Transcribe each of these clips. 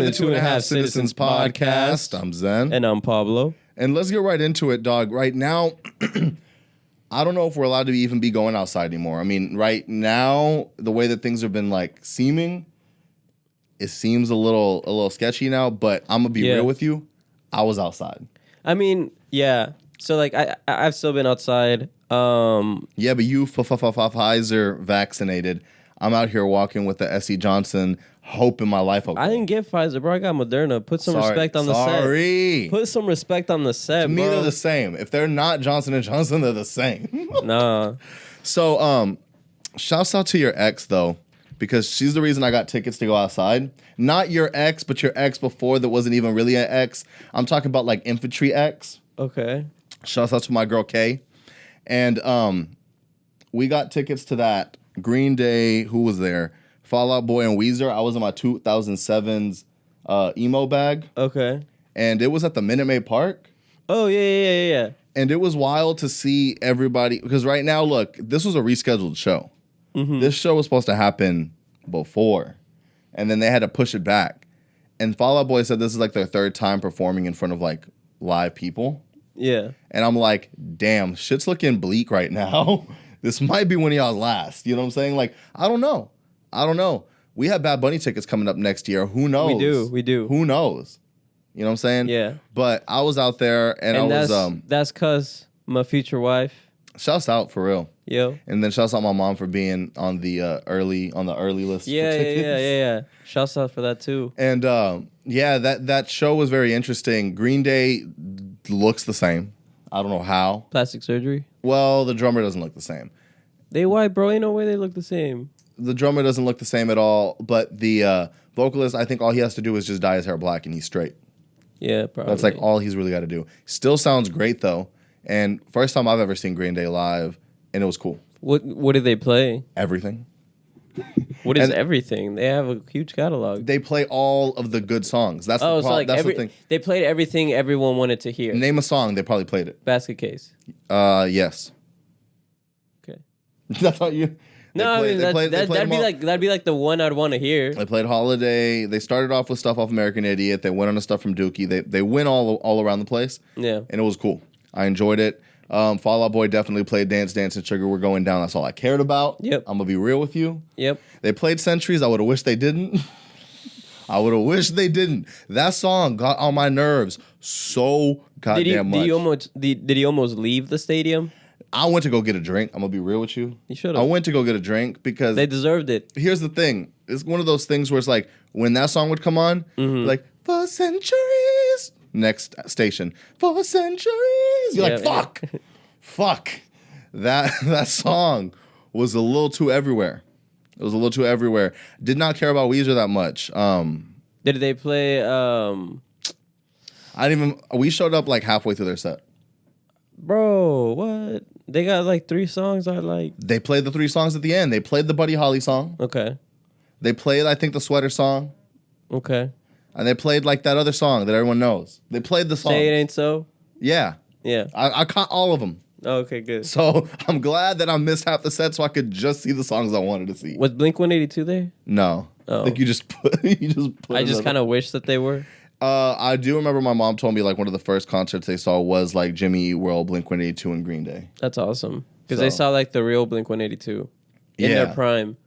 to the Two and a Half Citizens podcast. I'm Zen. And I'm Pablo. And let's get right into it, dog. Right now, I don't know if we're allowed to even be going outside anymore. I mean, right now, the way that things have been seeming, it seems a little sketchy now, but I'm going to be real with you. I was outside. I mean, yeah. So I've still been outside. Yeah, but you Pfizer vaccinated. I'm out here walking with the S.E. Johnson, hope in my life. Okay. I didn't get Pfizer, bro. I got Moderna. Put some respect on the set. Put some respect on the set, to me, bro. they're the same. If they're not Johnson & Johnson, they're the same. Nah. So, shouts out to your ex, though, because she's the reason I got tickets to go outside. Not your ex, but your ex before that wasn't even really an ex. I'm talking about, infantry ex. Okay. Shouts out to my girl, Kay. And we got tickets to that. Green Day, who was there? Fall Out Boy and Weezer. I was in my 2007's emo bag. Okay. And it was at the Minute Maid Park. Oh, yeah. And it was wild to see everybody. Because right now, look, this was a rescheduled show. Mm-hmm. This show was supposed to happen before. And then they had to push it back. And Fall Out Boy said this is their third time performing in front of live people. Yeah. And I'm like, damn, shit's looking bleak right now. This might be one of y'all's last. You know what I'm saying? I don't know. We have Bad Bunny tickets coming up next year. Who knows? We do. Who knows? You know what I'm saying? Yeah. But I was out there and I was that's cause my future wife. Shouts out for real. Yo. And then shouts out my mom for being on the early list. Yeah. Shouts out for that too. And that show was very interesting. Green Day looks the same. I don't know how. Plastic surgery? Well, the drummer doesn't look the same. They white, bro. Ain't no way they look the same. The drummer doesn't look the same at all, but the vocalist, I think all he has to do is just dye his hair black and he's straight. Yeah, probably. That's all he's really got to do. Still sounds great, though. And first time I've ever seen Green Day live, and it was cool. What did they play? Everything. What is everything? They have a huge catalog. They play all of the good songs. That's the thing. They played everything everyone wanted to hear. Name a song, they probably played it. Basket Case. Yes. Okay. That's how you... that'd be the one I'd want to hear. They played Holiday. They started off with stuff off American Idiot. They went on to stuff from Dookie. They went all around the place. Yeah. And it was cool. I enjoyed it. Fall Out Boy definitely played Dance, Dance, and Sugar. We're going down. That's all I cared about. Yep. I'm going to be real with you. Yep. They played Centuries. I would have wished they didn't. That song got on my nerves so goddamn much. Did he almost leave the stadium? I went to go get a drink. I'm going to be real with you. You should have. I went to go get a drink because... They deserved it. Here's the thing. It's one of those things where it's when that song would come on, for centuries... Next station. For centuries. You're fuck. Fuck. That song was a little too everywhere. It was a little too everywhere. Did not care about Weezer that much. Did they play we showed up halfway through their set. Bro, what? They got 3 songs I like. They played the 3 songs at the end. They played the Buddy Holly song. Okay. They played, I think, the Sweater song. Okay. And they played that other song that everyone knows. They played the song. Say It Ain't So? Yeah. Yeah. I caught all of them. Oh, okay, good. So I'm glad that I missed half the set so I could just see the songs I wanted to see. Was Blink-182 there? No. Oh. I think you just put I just kind of wish that they were. I do remember my mom told me one of the first concerts they saw was Jimmy Eat World, Blink-182, and Green Day. That's awesome. Because they saw the real Blink-182 in their prime.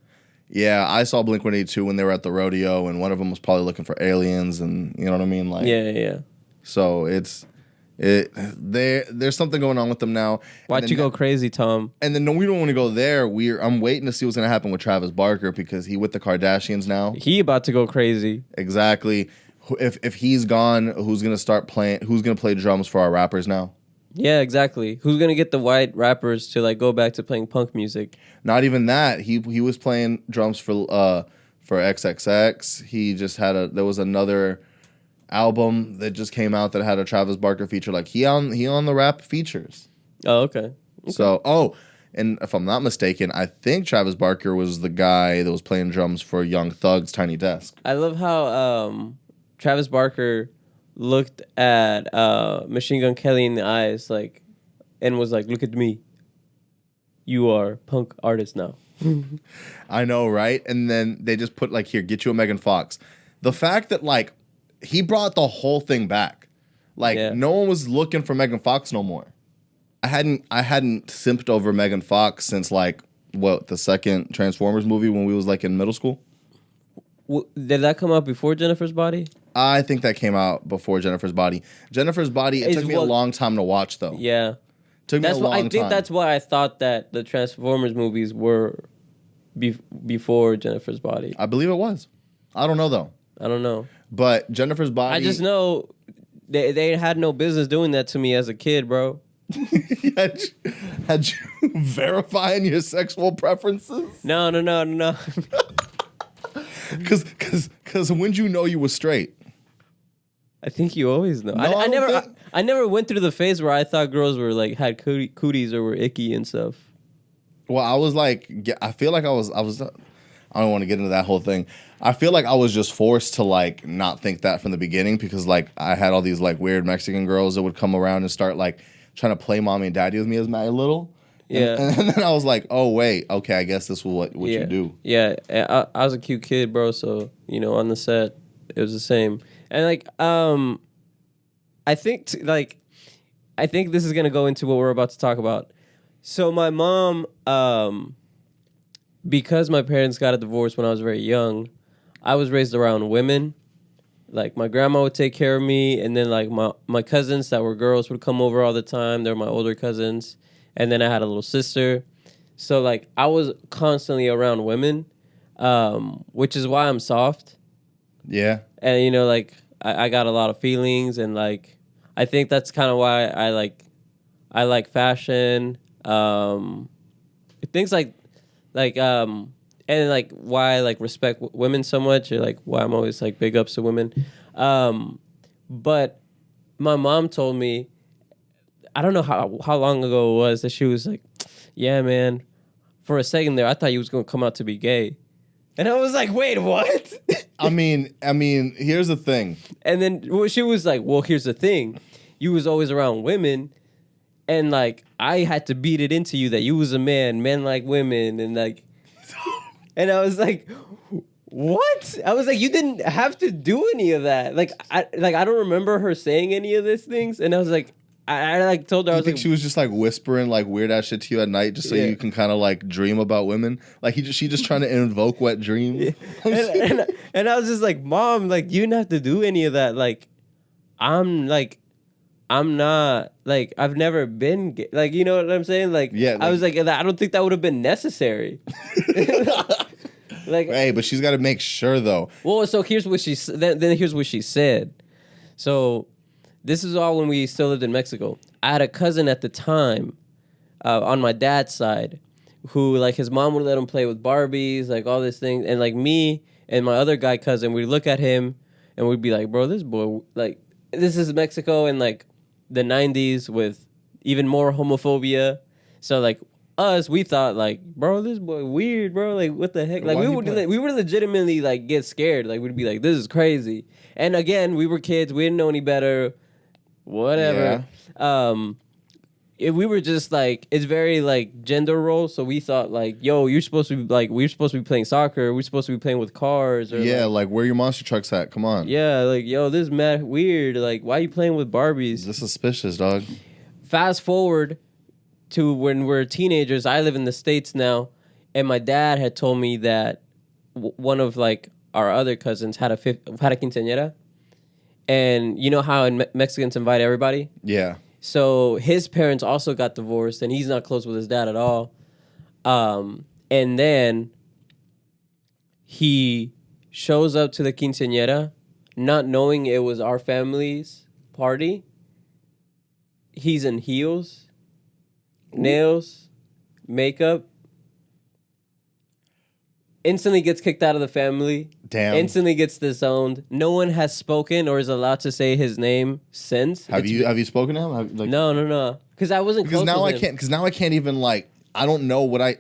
Yeah, I saw Blink-182 when they were at the rodeo, and one of them was probably looking for aliens, and you know what I mean? Yeah. So there's something going on with them now. Why'd you go crazy, Tom? And then we don't want to go there. I'm waiting to see what's going to happen with Travis Barker because he with the Kardashians now. He about to go crazy. Exactly. If he's gone, who's going to start playing? Who's going to play drums for our rappers now? Yeah, exactly. Who's gonna get the white rappers to go back to playing punk music? Not even that. He was playing drums for XXX. He just had there was another album that just came out that had a Travis Barker feature. He on the rap features. Oh, okay. So and if I'm not mistaken, I think Travis Barker was the guy that was playing drums for Young Thug's Tiny Desk. I love how Travis Barker looked at Machine Gun Kelly in the eyes, and was like, "Look at me. You are punk artist now." I know, right? And then they just put here, get you a Megan Fox. The fact that he brought the whole thing back. Like no one was looking for Megan Fox no more. I hadn't simped over Megan Fox since like the second Transformers movie when we was like in middle school. Did that come out before Jennifer's Body? I think that came out before Jennifer's Body. Jennifer's Body, it took me a long time to watch though. Yeah. Took me a long time. I think that's why I thought that the Transformers movies were before Jennifer's Body. I believe it was. I don't know though. I don't know. But Jennifer's Body. I just know they had no business doing that to me as a kid, bro. had you verifying your sexual preferences? No. Because when you know you were straight? I think you always know. No, I never went through the phase where I thought girls were like had cooties or were icky and stuff. Well, I was like, I feel like I was. I don't want to get into that whole thing. I feel like I was just forced to like not think that from the beginning because like I had all these like weird Mexican girls that would come around and start like trying to play mommy and daddy with me as my little. Yeah. And then I was like, oh wait, okay, I guess this is what you do. Yeah, I was a cute kid, bro. So on the set, it was the same. And like, I think this is gonna go into what we're about to talk about. So my mom, because my parents got a divorce when I was very young, I was raised around women. Like my grandma would take care of me, and then like my cousins that were girls would come over all the time. They were my older cousins, and then I had a little sister. So like I was constantly around women, which is why I'm soft. Yeah. And like I got a lot of feelings, and like I think that's kind of why I like fashion, things like and like why I like respect women so much, or like why I'm always like big ups to women. But my mom told me, I don't know how long ago it was, that she was like, yeah, man, for a second there I thought you was gonna come out to be gay. And I was like, wait, what? I mean, here's the thing. And then she was like, well, here's the thing. You was always around women, and like I had to beat it into you that you was a man. Men like women, and like, and I was like, what? I was like, you didn't have to do any of that. Like I don't remember her saying any of these things. And I was like, I like told her, I was like, she was just like whispering like weird ass shit to you at night just so you can kind of like dream about women. Like she just trying to invoke wet dreams. Yeah. And I was just like, Mom, like you didn't have to do any of that. Like I'm not like, I've never been gay. Like, you know what I'm saying? Like, yeah, like, I was like, I don't think that would have been necessary. Like, hey, but she's got to make sure though. Well, so here's what she then here's what she said. So this is all when we still lived in Mexico. I had a cousin at the time, on my dad's side, who like his mom would let him play with Barbies, like all these things, and like me and my other guy cousin, we'd look at him and we'd be like, bro, this boy, like, this is Mexico in like the 90s with even more homophobia. So like us, we thought like, bro, this boy weird, bro. Like what the heck? Like we would legitimately like get scared. Like we'd be like, this is crazy. And again, we were kids. We didn't know any better. Whatever. Yeah. We were just like, it's very like gender role. So we thought like, yo, you're supposed to be like, we're supposed to be playing soccer. We're supposed to be playing with cars. Or yeah, like where your monster trucks at? Come on. Yeah, like, yo, this is mad weird. Like, why are you playing with Barbies? This is suspicious, dog. Fast forward to when we're teenagers. I live in the States now, and my dad had told me that one of like our other cousins had a quinceañera, and you know how Mexicans invite everybody. Yeah. So his parents also got divorced, and he's not close with his dad at all. And then he shows up to the quinceañera, not knowing it was our family's party. He's in heels, nails, makeup. Instantly gets kicked out of the family. Damn. Instantly gets disowned. No one has spoken or is allowed to say his name since. Have you spoken to him? No. Because I wasn't close now with I can't. Because now I can't even like. I don't know what I.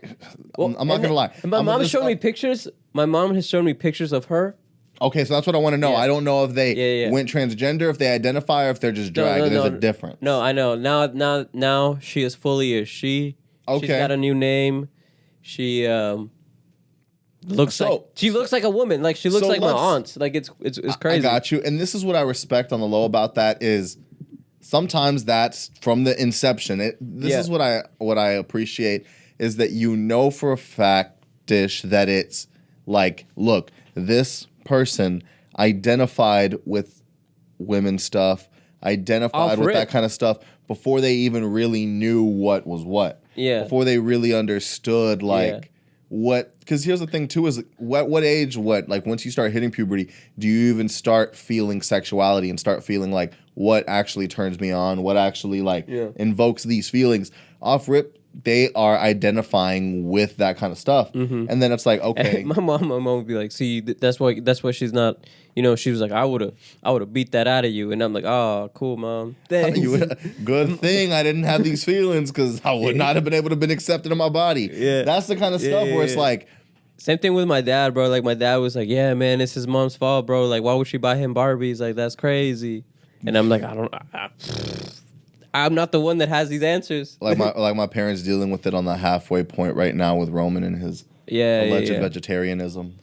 Well, I'm not gonna lie. My mom showed me pictures. My mom has shown me pictures of her. Okay, so that's what I want to know. Yeah. I don't know if they went transgender, if they identify, or if they're just drag. There's a difference. No, I know. Now she is fully a she. Okay. She's got a new name. She she looks like a woman. Like she looks like my aunt. Like it's crazy. I got you. And this is what I respect on the low about that is sometimes that's from the inception. This is what I appreciate is that for a fact, Dish, that it's like, look, this person identified with women stuff, identified with that kind of stuff before they even really knew what was what. Yeah. Before they really understood what, because here's the thing too is what age, like once you start hitting puberty, do you even start feeling sexuality and start feeling like what actually turns me on, what actually invokes these feelings? Off rip, they are identifying with that kind of stuff. And then it's like, okay. My mom would be like, see, that's why she's not, she was like, I would have beat that out of you. And I'm like, oh, cool, mom. Thanks. Good thing I didn't have these feelings because I would not have been able to been accepted in my body. Yeah. That's the kind of stuff where it's like. Same thing with my dad, bro. Like my dad was like, yeah, man, it's his mom's fault, bro. Like, why would she buy him Barbies? Like, that's crazy. And I'm like, I'm not the one that has these answers. Like my parents dealing with it on the halfway point right now with Roman and his alleged vegetarianism.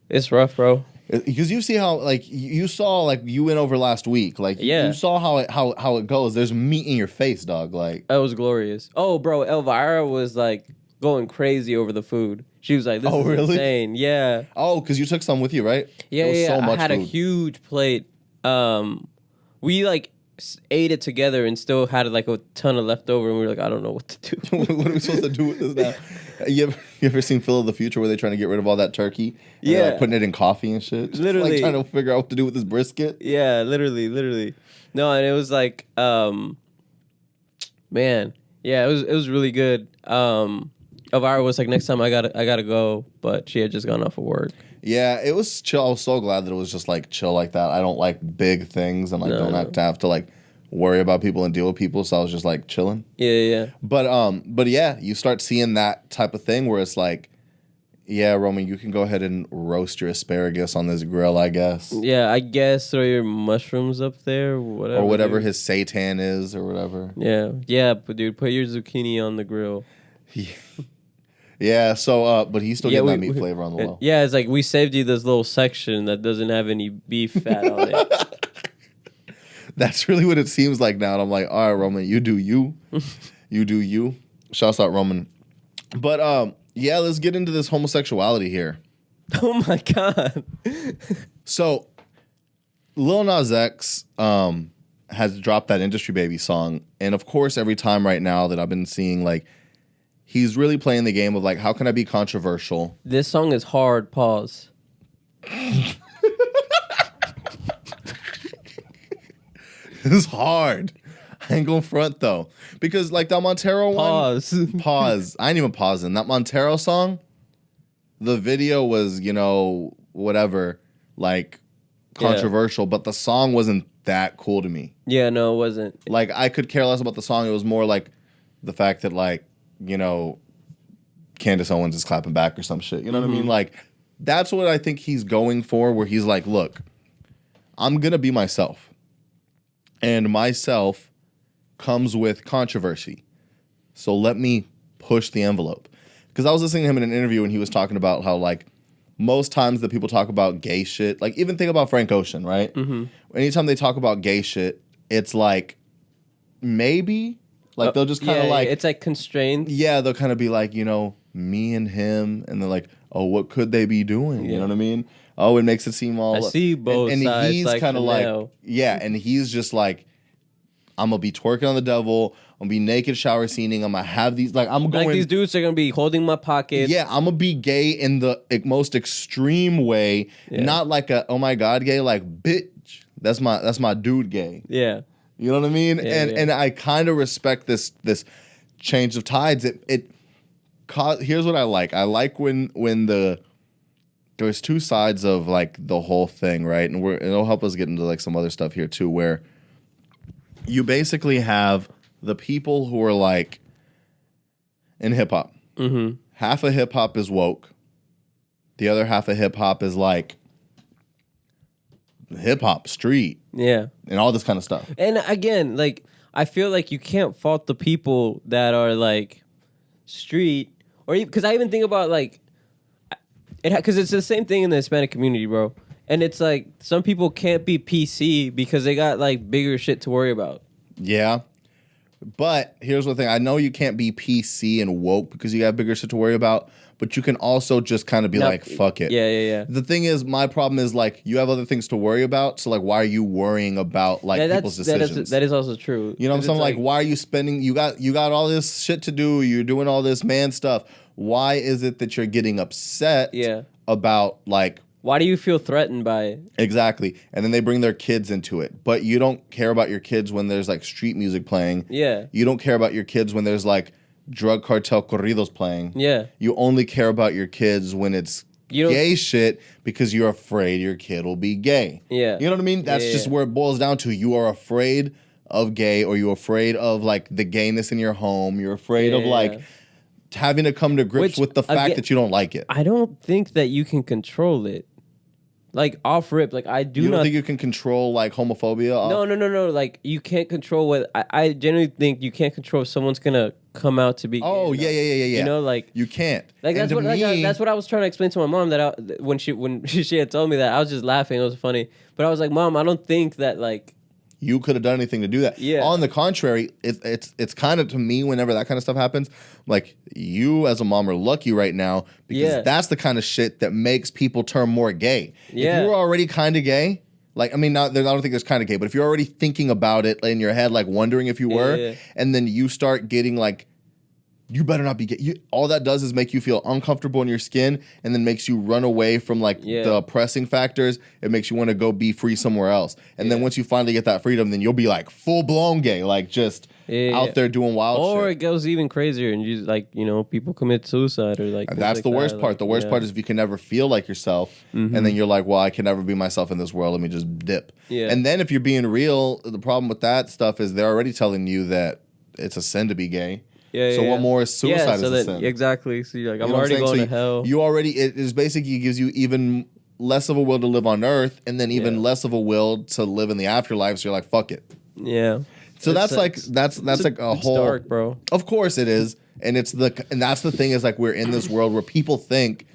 It's rough, bro. Because you see how you saw you went over last week. You saw how it goes. There's meat in your face, dog. Like that was glorious. Oh, bro, Elvira was like going crazy over the food. She was like, "This is insane." Yeah. Oh, because you took some with you, right? Yeah, it was so much I had food. a huge plate. We ate it together and still had a ton of leftover, and we were like, I don't know what to do. What are we supposed to do with this now? You ever seen Phil of the Future where they're trying to get rid of all that turkey? And they're, putting it in coffee and shit. Literally, trying to figure out what to do with this brisket. Yeah, literally. No, and it was like, man, yeah, it was really good. Elvira was like, next time I gotta go, but she had just gone off of work. Yeah, it was chill. I was so glad that it was just chill like that. I don't like big things and don't have to worry about people and deal with people. So I was just chilling. Yeah. But yeah, you start seeing that type of thing where it's like, yeah, Roman, you can go ahead and roast your asparagus on this grill, I guess. Yeah, I guess throw your mushrooms up there, whatever. Or whatever his seitan is, or whatever. Yeah, but dude, put your zucchini on the grill. Yeah, so, but he's still getting that meat flavor on the low. Yeah, it's like we saved you this little section that doesn't have any beef fat on it. That's really what it seems like now. And I'm like, all right, Roman, you do you. You do you. Shouts out, Roman. But, yeah, let's get into this homosexuality here. Oh, my God. So, Lil Nas X has dropped that Industry Baby song. And, of course, every time right now that I've been seeing, he's really playing the game of how can I be controversial? This song is hard. Pause. It's hard. I ain't gonna front though, because that Montero one. Pause. I ain't even pausing. That Montero song, the video was whatever controversial, but the song wasn't that cool to me. Yeah, no, it wasn't. I could care less about the song. It was more the fact that Candace Owens is clapping back or some shit. You know what I mean? That's what I think he's going for, where he's like, look, I'm going to be myself. And myself comes with controversy. So let me push the envelope. Because I was listening to him in an interview and he was talking about how, most times that people talk about gay shit, even think about Frank Ocean, right? Mm-hmm. Anytime they talk about gay shit, it's maybe... they'll just kind of it's constrained. Yeah, they'll kind of be me and him, and they're like, oh, what could they be doing? You know what I mean? Oh, it makes it seem all. I see both sides. And he's kind of and he's just I'm gonna be twerking on the devil. I'm gonna be naked shower scening. I'm gonna have these I'm going. These dudes are gonna be holding my pockets. Yeah, I'm gonna be gay in the most extreme way, not a oh my god gay, bitch. That's my dude gay. Yeah. You know what I mean? And I kind of respect this change of tides. Here's what I like. I like when there's two sides of the whole thing, right? And it'll help us get into some other stuff here too, where you basically have the people who are in hip hop. Mm-hmm. Half of hip hop is woke. The other half of hip hop is hip hop, street, and all this kind of stuff. And again, I feel you can't fault the people that are street, or because I even think about Because it's the same thing in the Hispanic community, bro. And it's like some people can't be PC because they got like bigger shit to worry about. Yeah. But here's the thing. I know you can't be PC and woke because you got bigger shit to worry about, but you can also just kind of be like, fuck it. Yeah. The thing is, my problem is like you have other things to worry about. So like, why are you worrying about like people's decisions? That is also true. You know what I'm saying? Like, why are you spending? You got all this shit to do. You're doing all this man stuff. Why is it that you're getting upset? About like. Why do you feel threatened by it? Exactly. And then they bring their kids into it. But you don't care about your kids when there's like street music playing. Yeah. You don't care about your kids when there's like drug cartel corridos playing. Yeah. You only care about your kids when it's gay shit because you're afraid your kid will be gay. Yeah. You know what I mean? That's just where it boils down to. You are afraid of gay, or you're afraid of like the gayness in your home. You're afraid of like having to come to grips with the fact that you don't like it. I don't think that you can control it. Like off rip, like I do not. You don't think you can control like homophobia? No. Like you can't control what I genuinely think you can't control if someone's gonna come out to be. Oh yeah. You know, like you can't. Like that's what that's what I was trying to explain to my mom when she had told me that I was just laughing. It was funny, but I was like, Mom, I don't think that like. You could have done anything to do that. Yeah. On the contrary, it's kind of to me whenever that kind of stuff happens, like you as a mom are lucky right now because that's the kind of shit that makes people turn more gay. Yeah. If you were already kind of gay, like I mean, I don't think there's kind of gay, but if you're already thinking about it in your head, like wondering if you were, and then you start getting like. You better not be gay. All that does is make you feel uncomfortable in your skin and then makes you run away from like the oppressing factors. It makes you want to go be free somewhere else. And then once you finally get that freedom, then you'll be like full-blown gay, like just out there doing wild shit. Or it goes even crazier and you like, you know, people commit suicide or like. That's the worst part. The worst part is if you can never feel like yourself and then you're like, well, I can never be myself in this world. Let me just dip. Yeah. And then if you're being real, the problem with that stuff is they're already telling you that it's a sin to be gay. So what more is suicide is a sin? Exactly. So you're like, I'm already going to hell. It is basically gives you even less of a will to live on earth and then even less of a will to live in the afterlife. So you're like, fuck it. Yeah. So that's like a whole dark, bro. Of course it is. And that's the thing is like we're in this world where people think,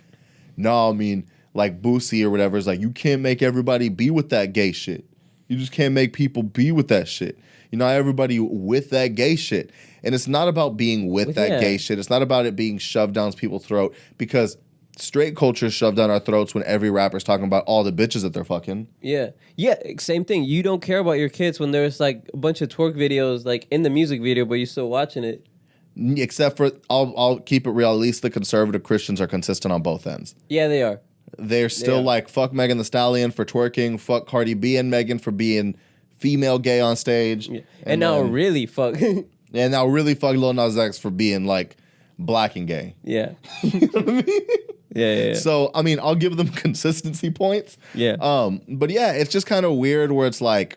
no, I mean, like Boosie or whatever is like, you can't make everybody be with that gay shit. You just can't make people be with that shit. You know, everybody with that gay shit. And it's not about being with that gay shit. It's not about it being shoved down people's throat because straight culture is shoved down our throats when every rapper's talking about all the bitches that they're fucking. Yeah. Yeah, same thing. You don't care about your kids when there's like a bunch of twerk videos like in the music video, but you're still watching it. Except for, I'll keep it real, at least the conservative Christians are consistent on both ends. Yeah, they are. They're still like, fuck Megan Thee Stallion for twerking, fuck Cardi B and Megan for being female gay on stage. Yeah. And now really fuck... And now really fuck Lil Nas X for being like black and gay. Yeah. You know what I mean? Yeah. So, I mean, I'll give them consistency points. Yeah. But yeah, it's just kind of weird where it's like,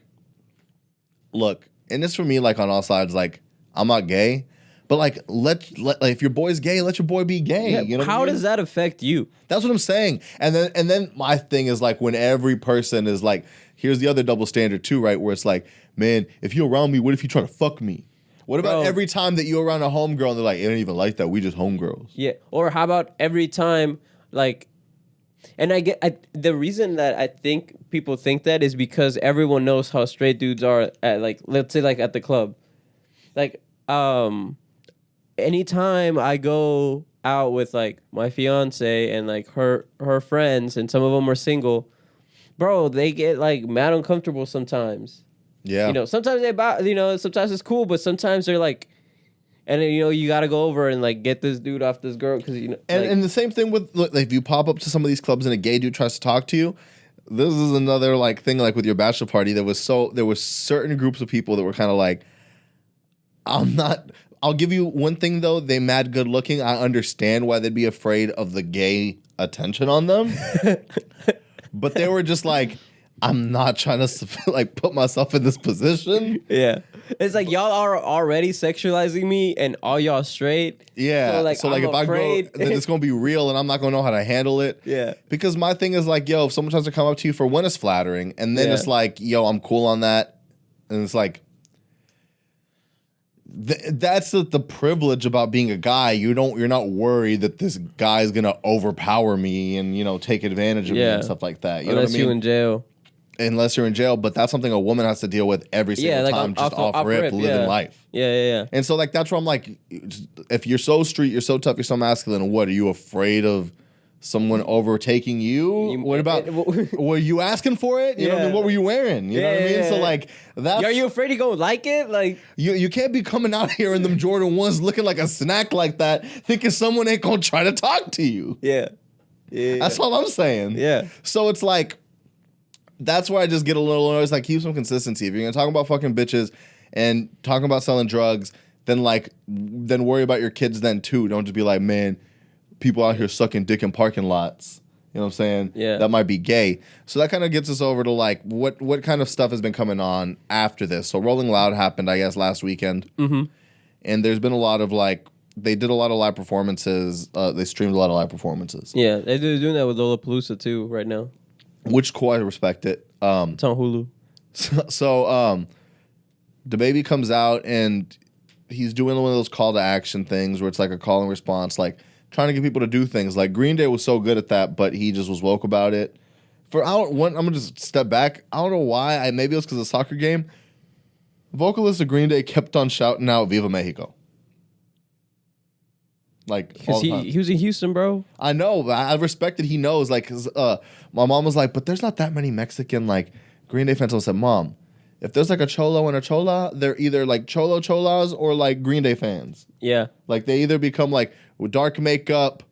look, and it's for me like on all sides, like, I'm not gay, but like, like if your boy's gay, let your boy be gay. Yeah, you know how does that affect you? That's what I'm saying. And then my thing is like when every person is like, here's the other double standard too, right? Where it's like, man, if you're around me, what if you try to fuck me? What about every time that you're around a homegirl and they're like, it ain't even like that. We just homegirls. Yeah. Or how about every time, like, and the reason that I think people think that is because everyone knows how straight dudes are at, like, let's say, like, at the club. Like, anytime I go out with, like, my fiance and, like, her friends, and some of them are single, bro, they get, like, mad uncomfortable sometimes. Yeah. You know, sometimes sometimes it's cool, but sometimes they're like, and then, you know, you got to go over and like get this dude off this girl because, you know. And the same thing with, like, if you pop up to some of these clubs and a gay dude tries to talk to you, this is another like thing like with your bachelor party. There was certain groups of people that were kind of like, I'll give you one thing though, they mad good looking. I understand why they'd be afraid of the gay attention on them. But they were just like, I'm not trying to like put myself in this position. Yeah. It's like y'all are already sexualizing me and all y'all straight. Yeah. So like if afraid. I go, then it's going to be real and I'm not going to know how to handle it. Yeah. Because my thing is like, yo, if someone tries to come up to you for one, it's flattering. And then it's like, yo, I'm cool on that. And it's like, that's the privilege about being a guy. You're not worried that this guy's gonna overpower me and take advantage of me and stuff like that. You know what I mean? You're in jail. Unless you're in jail, but that's something a woman has to deal with every single time, just off rip, living life. Yeah. And so that's where I'm like, if you're so street, you're so tough, you're so masculine. What are you afraid of? Someone overtaking you? What about? Were you asking for it? You know what I mean? What were you wearing? You know what I mean? So like, that's. Are you afraid he gonna like it? Like you can't be coming out here in them Jordan 1s looking like a snack like that, thinking someone ain't gonna try to talk to you. Yeah. That's all I'm saying. Yeah. So it's like, that's where I just get a little annoyed. It's like, keep some consistency. If you're gonna talk about fucking bitches and talking about selling drugs, then worry about your kids then too. Don't just be like, man, people out here sucking dick in parking lots. You know what I'm saying? Yeah. That might be gay. So that kind of gets us over to like what kind of stuff has been coming on after this. So Rolling Loud happened, I guess, last weekend. Mm-hmm. And there's been a lot of they did a lot of live performances. They streamed a lot of live performances. Yeah, they're doing that with Lollapalooza too right now. Which cool, I respect it. It's on Hulu. So DaBaby comes out and he's doing one of those call to action things where it's like a call and response, like trying to get people to do things. Like Green Day was so good at that, but he just was woke about it. I'm gonna just step back. I don't know why. Maybe it was because of the soccer game. Vocalist of Green Day kept on shouting out "Viva Mexico." Like, because he was in Houston, bro. I know. I respect that he knows. Like, 'cause, my mom was like, "But there's not that many Mexican Green Day fans." I said, "Mom, if there's like a cholo and a chola, they're either like cholas or like Green Day fans. Yeah, like they either become like dark makeup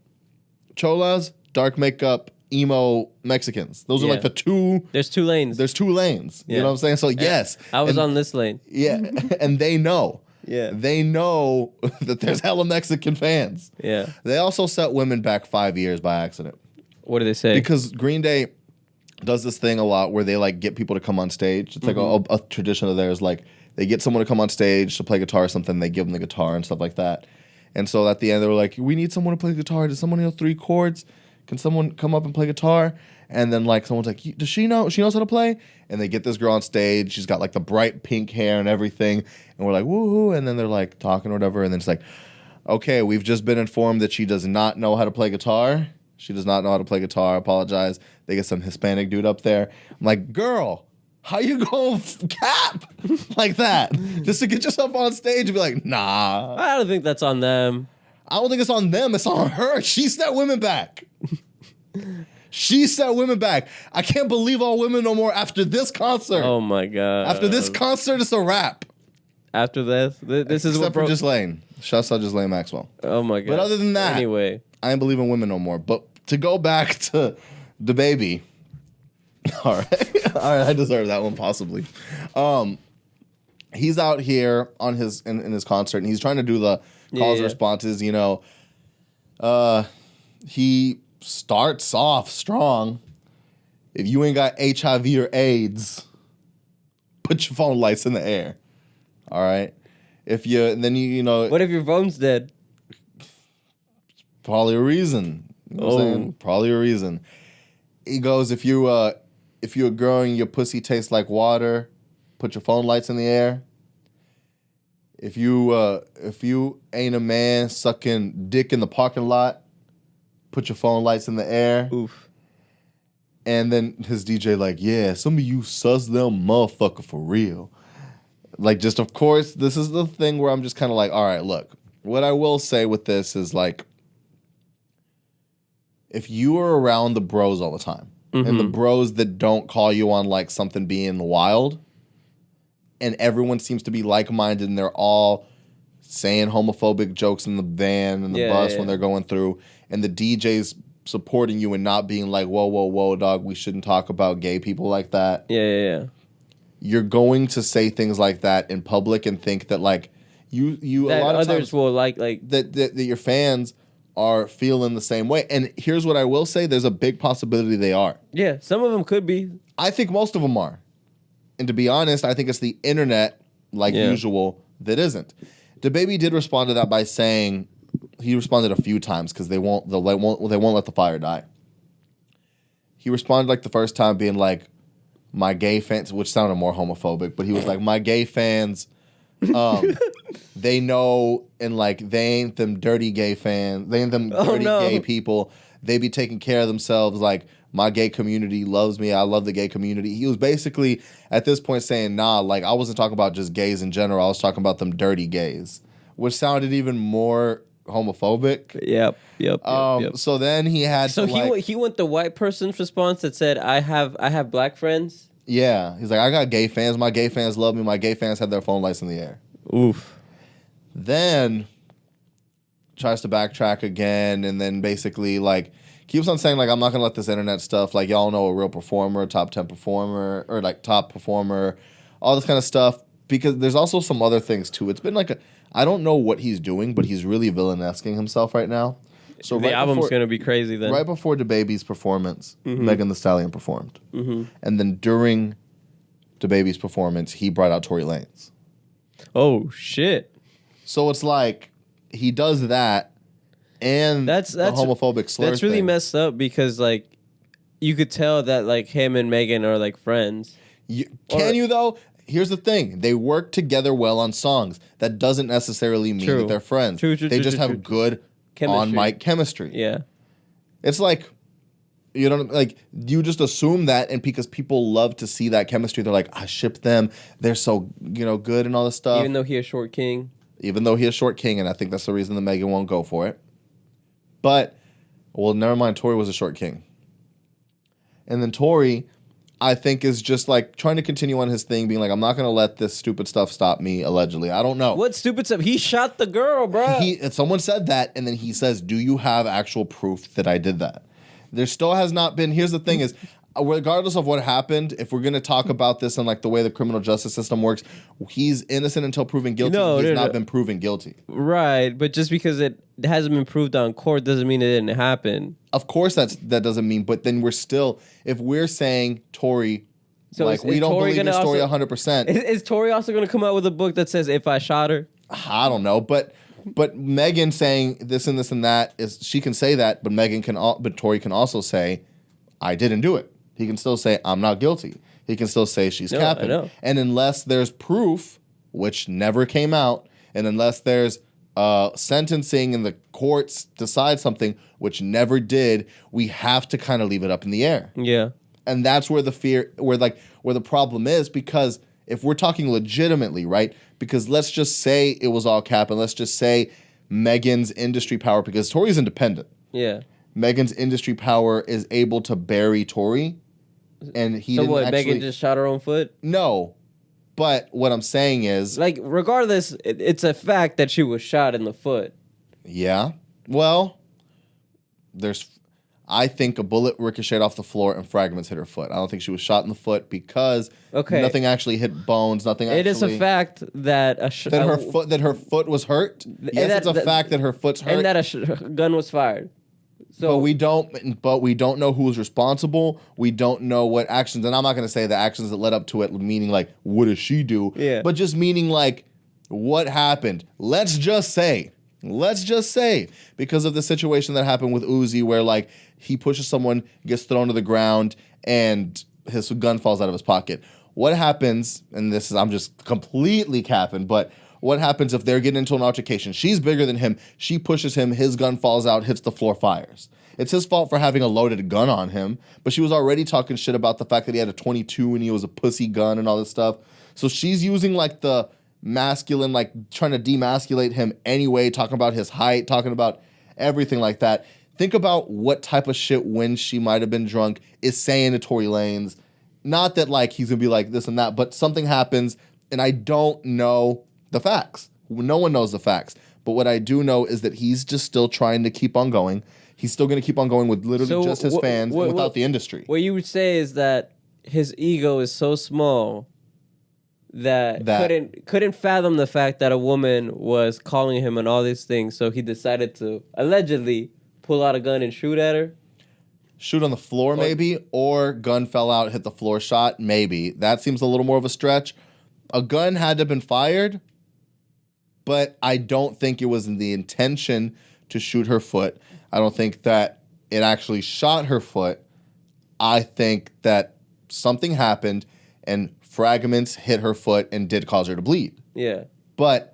cholas, dark makeup emo Mexicans. Those are like the two. There's two lanes. There's two lanes. Yeah. You know what I'm saying? So yes, I was on this lane. Yeah, and they know. Yeah, they know that there's hella Mexican fans. Yeah, they also set women back 5 years by accident. What do they say? Because Green Day does this thing a lot where they like get people to come on stage. It's like a tradition of theirs. Like they get someone to come on stage to play guitar or something. They give them the guitar and stuff like that. And so at the end they were like, "We need someone to play guitar. Does someone know 3 chords? Can someone come up and play guitar?" And then like someone's like, "Does she know? She knows how to play?" And they get this girl on stage. She's got like the bright pink hair and everything. And we're like, "Woohoo!" And then they're like talking or whatever. And then it's like, "Okay, we've just been informed that she does not know how to play guitar. She does not know how to play guitar. Apologize." They get some Hispanic dude up there. I'm like, "Girl, how you gonna cap like that just to get yourself on stage and be like, nah?" I don't think that's on them. I don't think it's on them. It's on her. She set women back. She set women back. I can't believe all women no more after this concert. Oh my god! After this concert, it's a wrap. After this is except for Ghislaine. Shouts out Ghislaine Maxwell. Oh my god! But other than that, anyway, I ain't believing women no more. But to go back to DaBaby, all right, I deserve that one possibly. He's out here on in his concert, and he's trying to do the calls and responses. You know, he starts off strong. If you ain't got HIV or AIDS, put your phone lights in the air. All right. If you know. What if your phone's dead? Probably a reason. You know what I'm saying? Probably a reason. He goes, if you're a girl and your pussy tastes like water, put your phone lights in the air. If you ain't a man sucking dick in the parking lot, put your phone lights in the air. Oof. And then his DJ like, yeah, some of you sus them motherfucker for real. Like, just of course, this is the thing where I'm just kind of like, all right, look, what I will say with this is like, if you are around the bros all the time, and the bros that don't call you on like something being wild, and everyone seems to be like-minded and they're all saying homophobic jokes in the van and the bus when they're going through, and the DJ's supporting you and not being like, whoa, dog, we shouldn't talk about gay people like that. Yeah. You're going to say things like that in public and think that like you that a lot of others times will like that your fans are feeling the same way. And here's what I will say, there's a big possibility they are. Yeah, some of them could be. I think most of them are. And to be honest, I think it's the internet, like usual, that isn't. DaBaby did respond to that by saying, he responded a few times because they won't let the fire die. He responded like the first time being like, my gay fans, which sounded more homophobic, but he was like, my gay fans They know, and like they ain't them dirty gay fans. They ain't them dirty gay people. They be taking care of themselves. Like, my gay community loves me. I love the gay community. He was basically at this point saying, nah, like I wasn't talking about just gays in general. I was talking about them dirty gays, which sounded even more homophobic. Yep. So then he had so he went the white person's response that said, I have black friends. Yeah. He's like, I got gay fans. My gay fans love me. My gay fans have their phone lights in the air. Oof. Then tries to backtrack again, and then basically like keeps on saying like, I'm not gonna let this internet stuff, like y'all know a real performer, top 10 performer, or like top performer, all this kind of stuff, because there's also some other things too. It's been like I don't know what he's doing, but he's really villainesquing himself right now. So the album's gonna be crazy then. Right before DaBaby's performance, Megan Thee Stallion performed, and then during DaBaby's performance, he brought out Tory Lanez. Oh shit! So it's like he does that, and that's the homophobic slur. That's really thing. messed up because like you could tell that like him and Megan are like friends. Can you though? Here's the thing: they work together well on songs. That doesn't necessarily mean that they're friends. They just have good on mic chemistry. Yeah, it's like you don't like you just assume that, and because people love to see that chemistry, they're like, I ship them. They're so good and all this stuff. Even though he a short king. Even though he is short king, and I think that's the reason that Megan won't go for it. But, well, never mind, Tory was a short king. And then Tory, I think, is just like trying to continue on his thing, being like, I'm not going to let this stupid stuff stop me, allegedly. I don't know. What stupid stuff? He shot the girl, bro. Someone said that, and then he says, do you have actual proof that I did that? There still has not been. Here's the thing is, regardless of what happened, if we're going to talk about this and like the way the criminal justice system works, he's innocent until proven guilty. He's not been proven guilty. Right, but just because it hasn't been proved on court doesn't mean it didn't happen. Of course that doesn't mean, but then we're still, if we're saying Tory, so like we don't believe your story 100%. Is Tory also going to come out with a book that says, if I shot her? I don't know, but Megan saying this and this and that, is she can say that, but Tory can also say, I didn't do it. He can still say, I'm not guilty. He can still say she's capping. And unless there's proof, which never came out, and unless there's sentencing and the courts decide something, which never did, we have to kind of leave it up in the air. Yeah. And that's where where the problem is, because if we're talking legitimately, right? Because let's just say it was all cap, and let's just say Megan's industry power, because Tory's independent. Yeah. Megan's industry power is able to bury Tory. And he so didn't what? actually, Megan just shot her own foot? No, but what I'm saying is, like, regardless, it's a fact that she was shot in the foot. Yeah. Well, I think a bullet ricocheted off the floor and fragments hit her foot. I don't think she was shot in the foot because nothing actually hit bones. Nothing. It is a fact that her foot was hurt. Yes, it's a fact that her foot's hurt, and that a gun was fired. So, but we don't know who was responsible. We don't know what actions, and I'm not going to say the actions that led up to it, meaning like what does she do? Yeah. But just meaning like what happened. Let's just say, because of the situation that happened with Uzi, where like he pushes someone, gets thrown to the ground, and his gun falls out of his pocket. What happens? And this is I'm just completely capping, but. What happens if they're getting into an altercation? She's bigger than him. She pushes him. His gun falls out, hits the floor, fires. It's his fault for having a loaded gun on him. But she was already talking shit about the fact that he had a .22 and he was a pussy gun and all this stuff. So she's using like the masculine, like trying to demasculate him anyway, talking about his height, talking about everything like that. Think about what type of shit when she might have been drunk is saying to Tory Lanez. Not that like he's going to be like this and that, but something happens and I don't know the facts. No one knows the facts. But what I do know is that he's just still trying to keep on going. He's still going to keep on going with literally just his fans and without the industry. What you would say is that his ego is so small that couldn't fathom the fact that a woman was calling him and all these things, so he decided to allegedly pull out a gun and shoot at her. Shoot on the floor, maybe, or gun fell out, hit the floor, shot, maybe. That seems a little more of a stretch. A gun had to have been fired, but I don't think it was in the intention to shoot her foot. I don't think that it actually shot her foot. I think that something happened and fragments hit her foot and did cause her to bleed. Yeah. But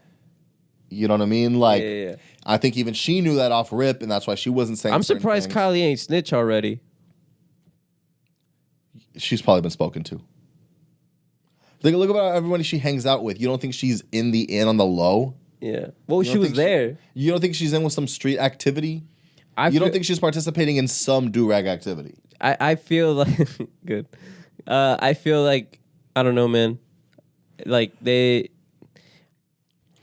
you know what I mean? Like, Yeah. I think even she knew that off rip, and that's why she wasn't saying. I'm surprised things. Kylie ain't snitch already. She's probably been spoken to. Look about everybody she hangs out with. You don't think she's in on the low? Yeah. Well, she was there. You don't think she's in with some street activity? You don't think she's participating in some do-rag activity? I feel like good. I feel like I don't know, man. Like they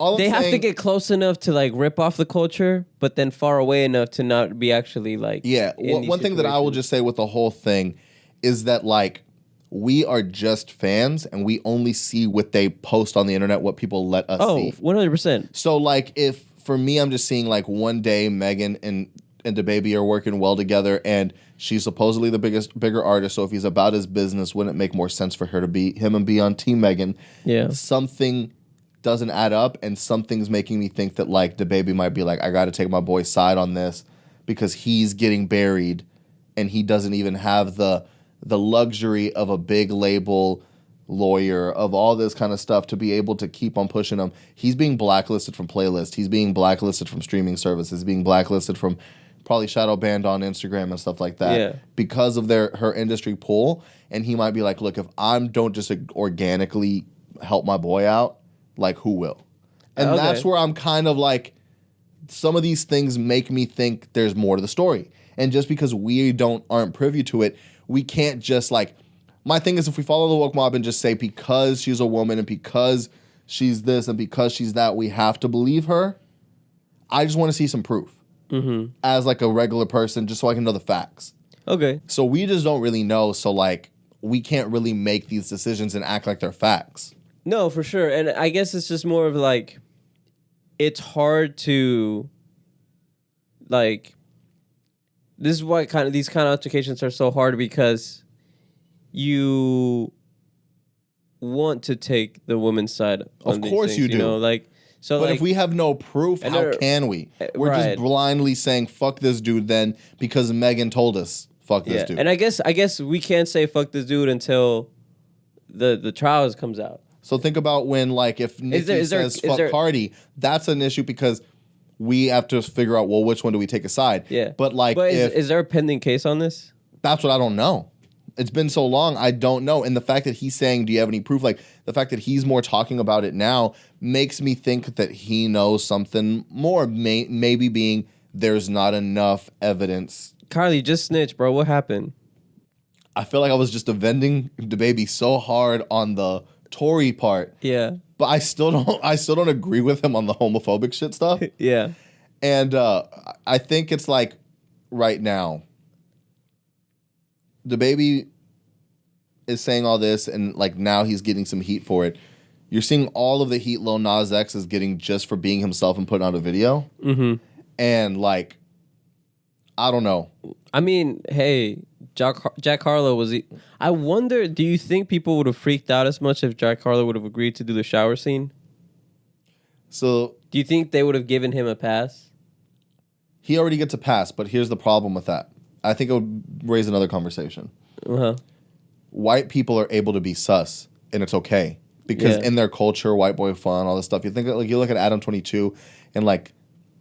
have to get close enough to like rip off the culture, but then far away enough to not be actually like. Yeah. One thing that I will just say with the whole thing is that like we are just fans and we only see what they post on the internet, what people let us see. 100%. So like if for me, I'm just seeing like one day Megan and DaBaby are working well together and she's supposedly the bigger artist. So if he's about his business, wouldn't it make more sense for her to be him and be on Team Megan? Yeah. Something doesn't add up and something's making me think that like DaBaby might be like, I got to take my boy's side on this because he's getting buried and he doesn't even have the luxury of a big label lawyer of all this kind of stuff to be able to keep on pushing him. He's being blacklisted from playlists. He's being blacklisted from streaming services, being blacklisted from probably shadow banned on Instagram and stuff like that because of her industry pull. And he might be like, look, if I don't just organically help my boy out, like who will? And that's where I'm kind of like, some of these things make me think there's more to the story. And just because we aren't privy to it, we can't just like, my thing is if we follow the woke mob and just say because she's a woman and because she's this and because she's that, we have to believe her. I just want to see some proof as like a regular person just so I can know the facts. Okay. So we just don't really know. So like we can't really make these decisions and act like they're facts. No, for sure. And I guess it's just more of like, it's hard to like, this is why these kind of altercations are so hard because you want to take the woman's side. Of course you do. You know, like, so but like, if we have no proof, how can we? We're just blindly saying fuck this dude then because Megan told us fuck this dude. And I guess we can't say fuck this dude until the trials comes out. So think about when like if Nicki says fuck Cardi, that's an issue because we have to figure out, well, which one do we take aside? Yeah. But like, is there a pending case on this? That's what I don't know. It's been so long, I don't know. And the fact that he's saying, do you have any proof? Like, the fact that he's more talking about it now makes me think that he knows something more. Maybe being there's not enough evidence. Carly, just snitch, bro. What happened? I feel like I was just defending DaBaby so hard on the Tory part. Yeah. But I still don't agree with him on the homophobic shit stuff. Yeah. And I think it's like right now, DaBaby is saying all this and like now he's getting some heat for it. You're seeing all of the heat Lil Nas X is getting just for being himself and putting out a video. Mm-hmm. And like, I don't know. I mean, hey, Jack Harlow was... I wonder, do you think people would have freaked out as much if Jack Harlow would have agreed to do the shower scene? So... Do you think they would have given him a pass? He already gets a pass, but here's the problem with that. I think it would raise another conversation. Uh-huh. White people are able to be sus, and it's okay. Because in their culture, white boy fun, all this stuff. You think like you look at Adam 22, and like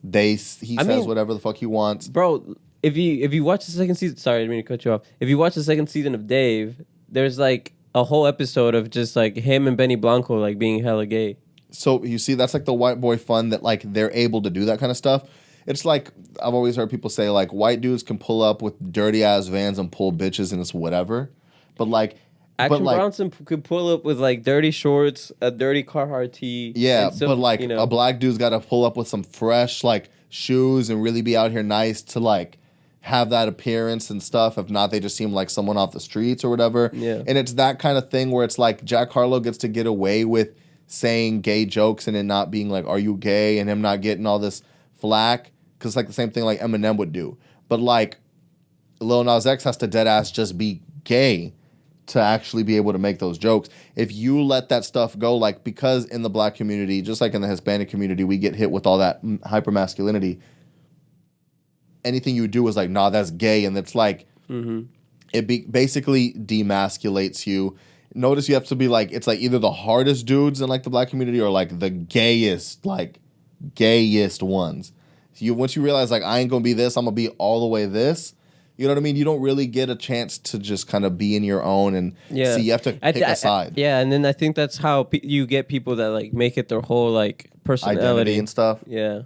he says whatever the fuck he wants. Bro, if you watch the second season, sorry, I didn't mean to cut you off. If you watch the second season of Dave, there's like a whole episode of just like him and Benny Blanco like being hella gay. So you see, that's like the white boy fun that like they're able to do that kind of stuff. It's like I've always heard people say like white dudes can pull up with dirty ass vans and pull bitches and it's whatever, but like Action Bronson could pull up with like dirty shorts, a dirty Carhartt tee. Yeah, but like a black dude's got to pull up with some fresh like shoes and really be out here nice to like have that appearance and stuff. If not, they just seem like someone off the streets or whatever. Yeah, and it's that kind of thing where it's like Jack Harlow gets to get away with saying gay jokes and it not being like, "Are you gay?" and him not getting all this flack because it's like the same thing like Eminem would do. But like Lil Nas X has to dead ass just be gay to actually be able to make those jokes. If you let that stuff go, like because in the black community, just like in the Hispanic community, we get hit with all that hypermasculinity. Anything you do is like, nah, that's gay, and it's like it basically demasculates you, notice you have to be like, it's like either the hardest dudes in like the black community or like the gayest ones. So once you realize like I ain't gonna be this, I'm gonna be all the way this. You know what I mean? You don't really get a chance to just kind of be in your own and see. You have to pick a side. Yeah, and then I think that's how you get people that like make it their whole like personality identity and stuff. Yeah.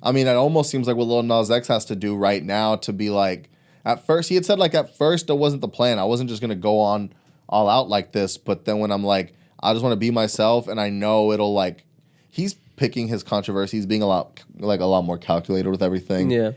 I mean, it almost seems like what Lil Nas X has to do right now to be like. At first, he had said like at first that wasn't the plan. I wasn't just gonna go on all out like this. But then when I'm like, I just want to be myself, and I know it'll like, he's picking his controversy. He's being a lot more calculated with everything. Yeah.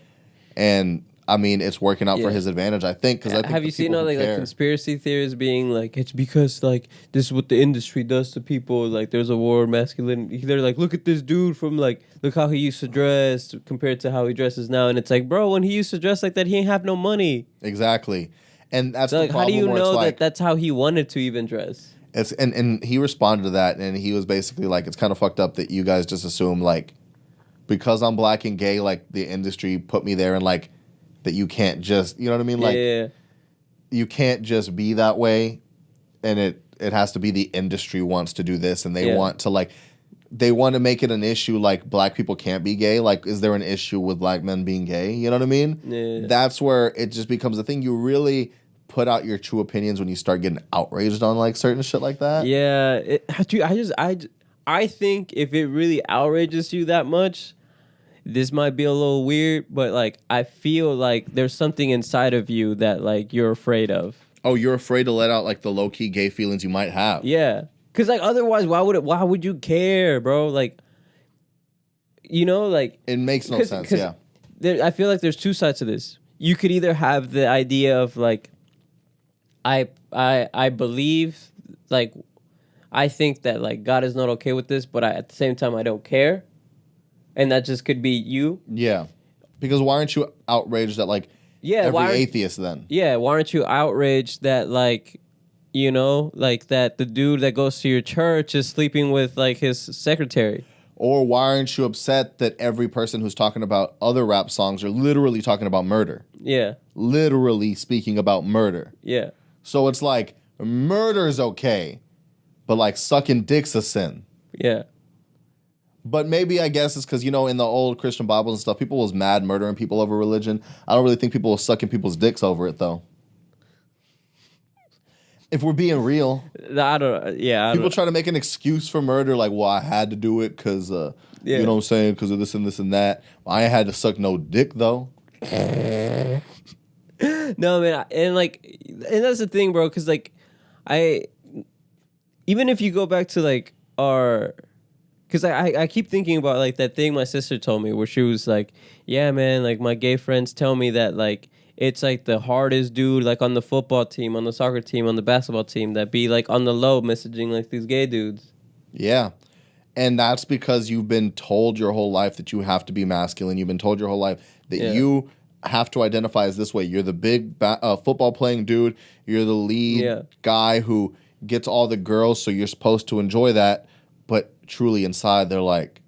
And I mean, it's working out for his advantage, I think. Because have you seen all like conspiracy theories being like it's because like this is what the industry does to people? Like there's a war of masculinity. They're like, look at this dude from like look how he used to dress compared to how he dresses now, and it's like, bro, when he used to dress like that, he ain't have no money. Exactly, and that's so, the like, problem. How do you know like, that's how he wanted to even dress? It's and he responded to that, and he was basically like, it's kind of fucked up that you guys just assume like because I'm black and gay, like the industry put me there, and like. That you can't just, you know what I mean? Like, you can't just be that way, and it has to be the industry wants to do this, and they want to like, they want to make it an issue like black people can't be gay. Like, is there an issue with black men being gay? You know what I mean? Yeah. That's where it just becomes a thing. You really put out your true opinions when you start getting outraged on like certain shit like that. Yeah, I think if it really outrages you that much. This might be a little weird, but like I feel like there's something inside of you that like you're afraid of. Oh, you're afraid to let out like the low key gay feelings you might have. Yeah, because like otherwise, why would you care, bro? Like, you know, like it makes no sense. Yeah, I feel like there's two sides to this. You could either have the idea of like, I believe like, I think that like God is not okay with this, but at the same time I don't care. And that just could be you. Yeah. Because why aren't you outraged that, like, every atheist then? Yeah, why aren't you outraged that, like, you know, like that the dude that goes to your church is sleeping with, like, his secretary? Or why aren't you upset that every person who's talking about other rap songs are literally talking about murder? Yeah. Literally speaking about murder. Yeah. So it's like, murder's okay, but, like, sucking dick's a sin. Yeah. But maybe I guess it's because, you know, in the old Christian Bibles and stuff, people was mad murdering people over religion. I don't really think people was sucking people's dicks over it, though. If we're being real. I don't. Yeah. People try to make an excuse for murder, like, well, I had to do it because, you know what I'm saying, because of this and this and that. Well, I ain't had to suck no dick, though. No, man. And that's the thing, bro, because, like, even if you go back to, like, our... Because I keep thinking about, like, that thing my sister told me where she was like, yeah, man, like, my gay friends tell me that, like, it's, like, the hardest dude, like, on the football team, on the soccer team, on the basketball team that be, like, on the low messaging, like, these gay dudes. Yeah. And that's because you've been told your whole life that you have to be masculine. You've been told your whole life that you have to identify as this way. You're the big football-playing dude. You're the lead guy who gets all the girls, so you're supposed to enjoy that. But truly inside, they're like,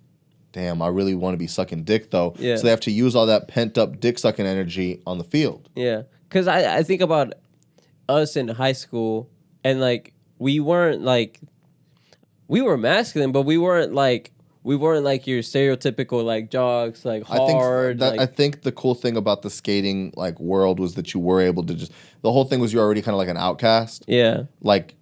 damn, I really want to be sucking dick, though. Yeah. So they have to use all that pent-up dick-sucking energy on the field. Yeah. Because I think about us in high school, and, like, we weren't, like... We were masculine, but we weren't like your stereotypical like jocks, like hard. I think the cool thing about the skating like world was that you were able to just the whole thing was you're already kind of like an outcast. Yeah. Like,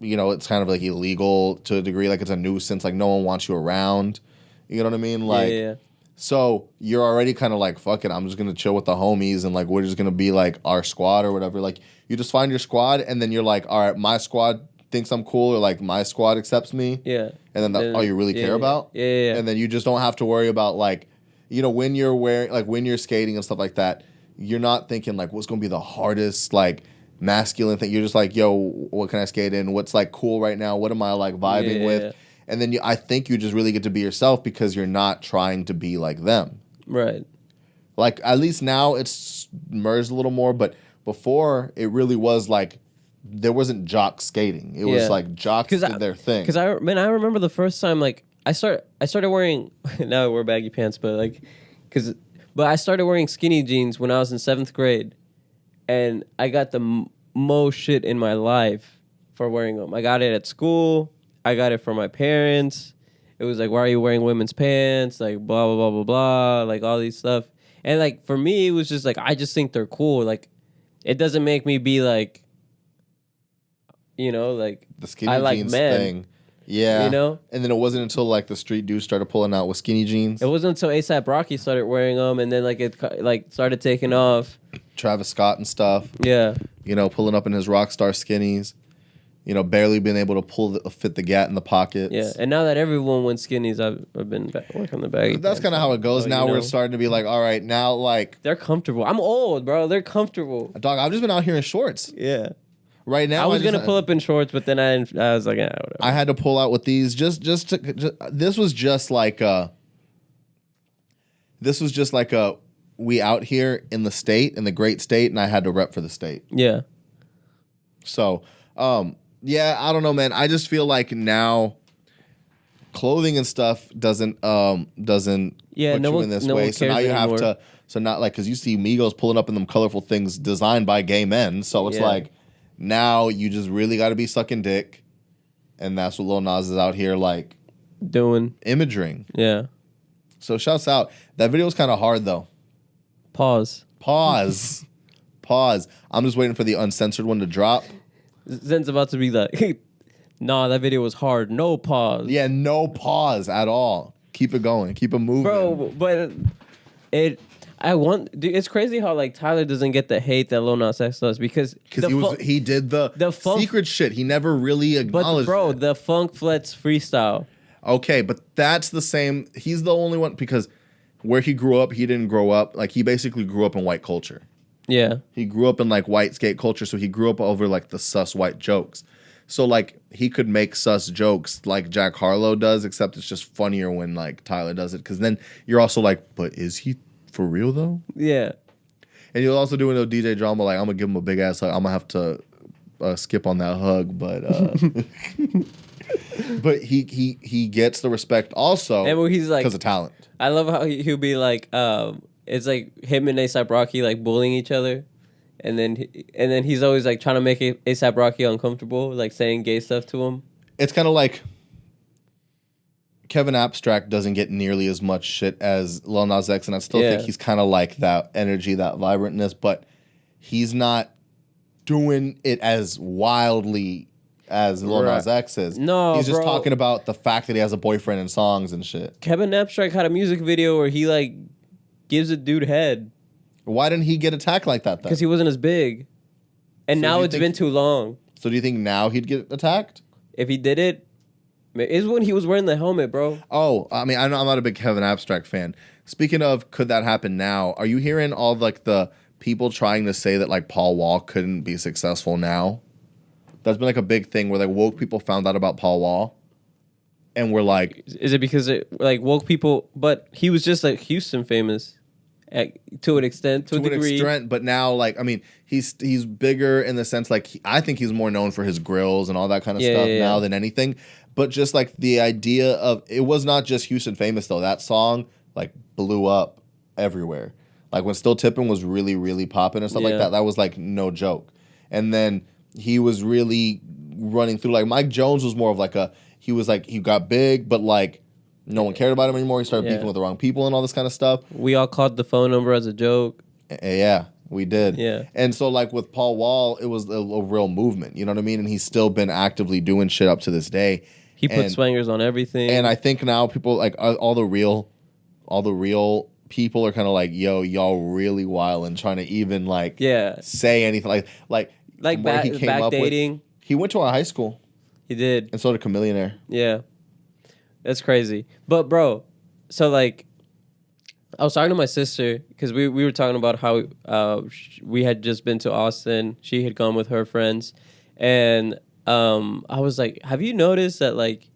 you know, it's kind of like illegal to a degree. Like it's a nuisance. Like no one wants you around. You know what I mean? Like, yeah. So you're already kind of like, fuck it, I'm just gonna chill with the homies and like we're just gonna be like our squad or whatever. Like you just find your squad and then you're like, all right, my squad thinks I'm cool or like my squad accepts me. Yeah. And then that's all you really care about. Yeah. And then you just don't have to worry about like, you know, when you're wearing like when you're skating and stuff like that, you're not thinking like what's gonna be the hardest like masculine thing. You're just like, yo, what can I skate in? What's like cool right now? What am I like vibing with? And then I think you just really get to be yourself because you're not trying to be like them. Right. Like at least now it's merged a little more, but before it really was like there wasn't jock skating. It was like jocks did their thing. Because I remember the first time like I started wearing now I wear baggy pants, but like but I started wearing skinny jeans when I was in 7th grade, and I got the most shit in my life for wearing them. I got it at school. I got it from my parents. It was like, why are you wearing women's pants? Like, blah, blah, blah, blah, blah. Like, all these stuff. And, like, for me, it was just, like, I just think they're cool. Like, it doesn't make me be, like, you know, like, the skinny I like jeans men. thing. Yeah. You know? And then it wasn't until, like, the street dudes started pulling out with skinny jeans. It wasn't until A$AP Rocky started wearing them, and then, like, it, like, started taking off. Travis Scott and stuff. Yeah. You know, pulling up in his rock star skinnies. You know, barely being able to fit the gat in the pockets. Yeah, and now that everyone went skinnies, I've been working on the baggy. That's kind of how it goes. So, now we're starting to be like, all right, now like they're comfortable. I'm old, bro. They're comfortable. Dog, I've just been out here in shorts. Yeah. Right now, I was gonna pull up in shorts, but then I was like, whatever. I had to pull out with these. This was just like we out here in the state, in the great state, and I had to rep for the state. Yeah. So, yeah, I don't know, man. I just feel like now clothing and stuff doesn't put you in this way. So now you have to. So not like, because you see Migos pulling up in them colorful things designed by gay men. So it's like now you just really got to be sucking dick, and that's what Lil Nas is out here like doing imaging. Yeah. So shouts out. That video was kind of hard though. Pause. I'm just waiting for the uncensored one to drop. Zen's about to be like, nah, that video was hard. No pause. Yeah, no pause at all. Keep it going. Keep it moving. Bro, but it's crazy how like Tyler doesn't get the hate that Lil Nas X does because he did the secret shit. He never really acknowledged it. The Funk Flex freestyle. Okay, but that's the same. He's the only one because where he grew up, he didn't grow up. Like he basically grew up in white culture. Yeah. He grew up in like white skate culture, so he grew up over like the sus white jokes. So like he could make sus jokes like Jack Harlow does, except it's just funnier when like Tyler does it. Because then you're also like, but is he for real though? Yeah. And you'll also do no DJ drama like I'm gonna give him a big ass hug. I'm gonna have to skip on that hug, but but he gets the respect also. And when he's like, because of talent. I love how he'll be like, it's like him and A$AP Rocky like bullying each other, and then he's always like trying to make A$AP Rocky uncomfortable, like saying gay stuff to him. It's kind of like Kevin Abstract doesn't get nearly as much shit as Lil Nas X, and I still think he's kind of like that energy, that vibrantness, but he's not doing it as wildly as Lil Nas X is. No, he's just talking about the fact that he has a boyfriend and songs and shit. Kevin Abstract had a music video where he like gives a dude head. Why didn't he get attacked like that then? Because he wasn't as big. And so now it's been too long. So do you think now he'd get attacked? If he did it, is when he was wearing the helmet, bro. Oh, I mean, I'm not a big Kevin Abstract fan. Speaking of, could that happen now? Are you hearing all like the people trying to say that like Paul Wall couldn't be successful now? That's been like a big thing where like woke people found out about Paul Wall. And we're like... Is it because like woke people... But he was just like Houston famous. To an extent, to a degree. To an extent, but now, like, I mean, he's bigger in the sense, like, I think he's more known for his grills and all that kind of stuff now than anything. But just, like, the idea of, it was not just Houston famous, though. That song, like, blew up everywhere. Like, when Still Tippin' was really, really popping and stuff like that was, like, no joke. And then he was really running through, like, Mike Jones was more of, like, he got big, but, like, no one cared about him anymore. He started beefing with the wrong people and all this kind of stuff. We all called the phone number as a joke. Yeah, we did. Yeah. And so, like, with Paul Wall, it was a real movement. You know what I mean? And he's still been actively doing shit up to this day. He put swangers on everything. And I think now people, like, all the real people are kind of like, yo, y'all really wild and trying to even, like, say anything. Like where he came up dating. With. He went to our high school. He did. And so did Chamillionaire. Yeah. That's crazy. But, bro, so, like, I was talking to my sister because we were talking about how we had just been to Austin. She had gone with her friends. And I was like, have you noticed that, like,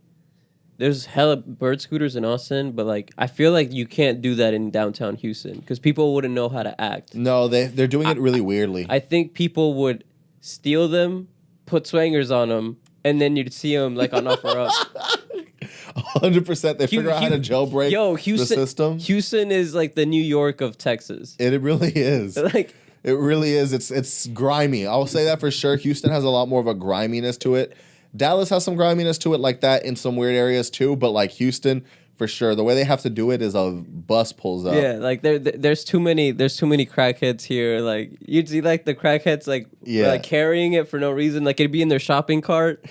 there's hella bird scooters in Austin, but, like, I feel like you can't do that in downtown Houston because people wouldn't know how to act. No, they're doing it really weirdly. I think people would steal them, put swangers on them, and then you'd see them, like, on Offer Up. 100%. They figure out how to jailbreak the system. Houston is like the New York of Texas. It really is. Like It really is. It's grimy. I'll say that for sure. Houston has a lot more of a griminess to it. Dallas has some griminess to it like that in some weird areas too, but like Houston, for sure. The way they have to do it is a bus pulls up. Yeah, like there's too many crackheads here. Like you'd see like the crackheads like carrying it for no reason. Like it'd be in their shopping cart.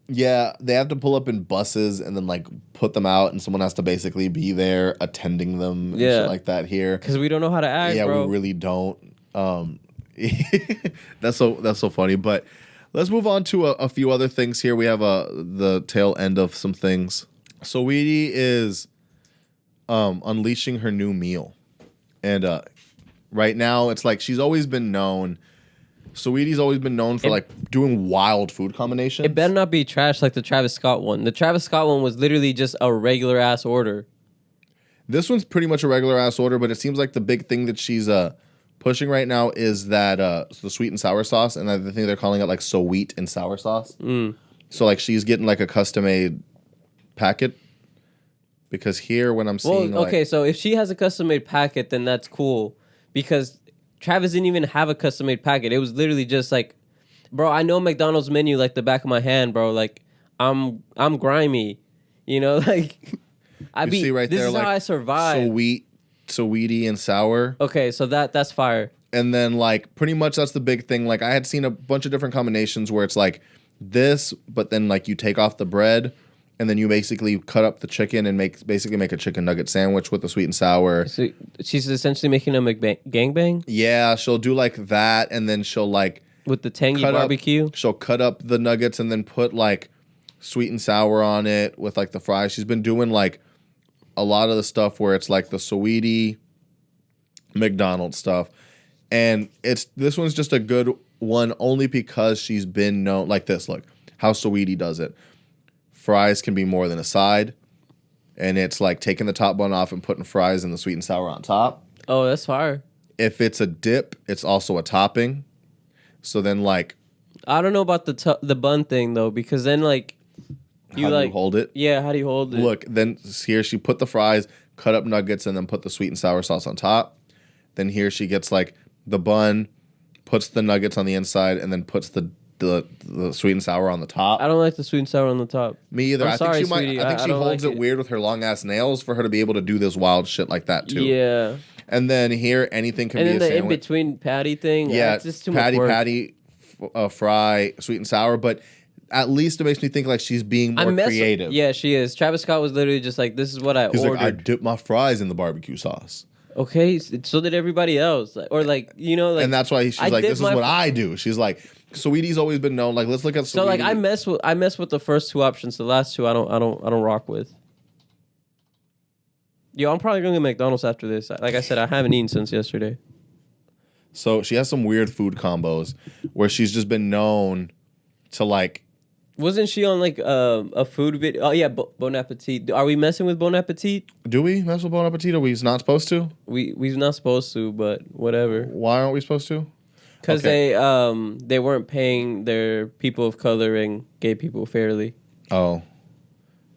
Yeah, they have to pull up in buses and then like put them out, and someone has to basically be there attending them and shit like that here. Because we don't know how to act, bro. We really don't. That's so funny. But let's move on to a few other things here. We have the tail end of some things. Saweetie is unleashing her new meal, and right now it's like she's always been known. Saweetie's always been known for like doing wild food combinations. It better not be trash like the Travis Scott one. The Travis Scott one was literally just a regular ass order. This one's pretty much a regular ass order, but it seems like the big thing that she's pushing right now is that the sweet and sour sauce, and I think they're calling it like Saweet and sour sauce. So like she's getting like a custom made packet, because here when I'm seeing so if she has a custom made packet, then that's cool, because Travis didn't even have a custom made packet. It was literally just like, bro, I know McDonald's menu like the back of my hand, bro. Like I'm grimy, you know, like see right this there, is like, how I survive. Saweetie and sour. Okay, so that's fire. And then like pretty much that's the big thing. Like I had seen a bunch of different combinations where it's like this, but then like you take off the bread and then you basically cut up the chicken and make a chicken nugget sandwich with the sweet and sour. So she's essentially making a gangbang? Yeah, she'll do like that, and then she'll like with the tangy barbecue. She'll cut up the nuggets and then put like sweet and sour on it with like the fries. She's been doing like a lot of the stuff where it's like the Saweetie McDonald stuff. And this one's just a good one only because she's been known like this. Look how Saweetie does it. Fries can be more than a side, and it's like taking the top bun off and putting fries and the sweet and sour on top. Oh, that's fire. If it's a dip, it's also a topping. So then, like, I don't know about the bun thing though, because then like how do you hold it? Yeah, how do you hold it? Look, then here she put the fries, cut up nuggets, and then put the sweet and sour sauce on top. Then here she gets like the bun, puts the nuggets on the inside, and then puts the sweet and sour on the top. I don't like the sweet and sour on the top. Me either. I think she holds it weird with her long ass nails for her to be able to do this wild shit like that too. Yeah. And then here anything can be a sandwich. And then the in between patty thing. Yeah, it's just too much work. Patty, fry, sweet and sour. But at least it makes me think like she's being more creative. Yeah, she is. Travis Scott was literally just like, "This is what I ordered." Like, I dipped my fries in the barbecue sauce. Okay, so did everybody else, or like and that's why she's like, "This is what I do." She's like, Saweetie's always been known. Like, let's look at Saweetie. So like, I mess with the first two options. The last two, I don't rock with. Yo, I'm probably going to McDonald's after this. Like I said, I haven't eaten since yesterday. So she has some weird food combos where she's just been known to like. Wasn't she on like a food video? Oh yeah, Bon Appetit. Are we messing with Bon Appetit? Do we mess with Bon Appetit? Are we not supposed to? We're not supposed to, but whatever. Why aren't we supposed to? Because they weren't paying their people of color and gay people fairly. Oh,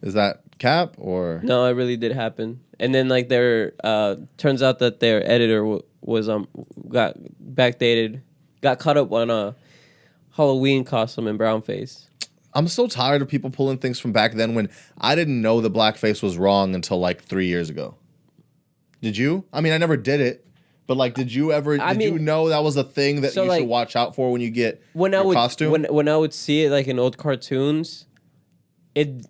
is that cap or no? It really did happen. And then like turns out that their editor was got backdated, got caught up on a Halloween costume and brown face. I'm so tired of people pulling things from back then when I didn't know the blackface was wrong until like 3 years ago. Did you? I mean, I never did it, but like, did you ever? You know that was a thing that you should watch out for when you get your costume? When I would see it like in old cartoons, it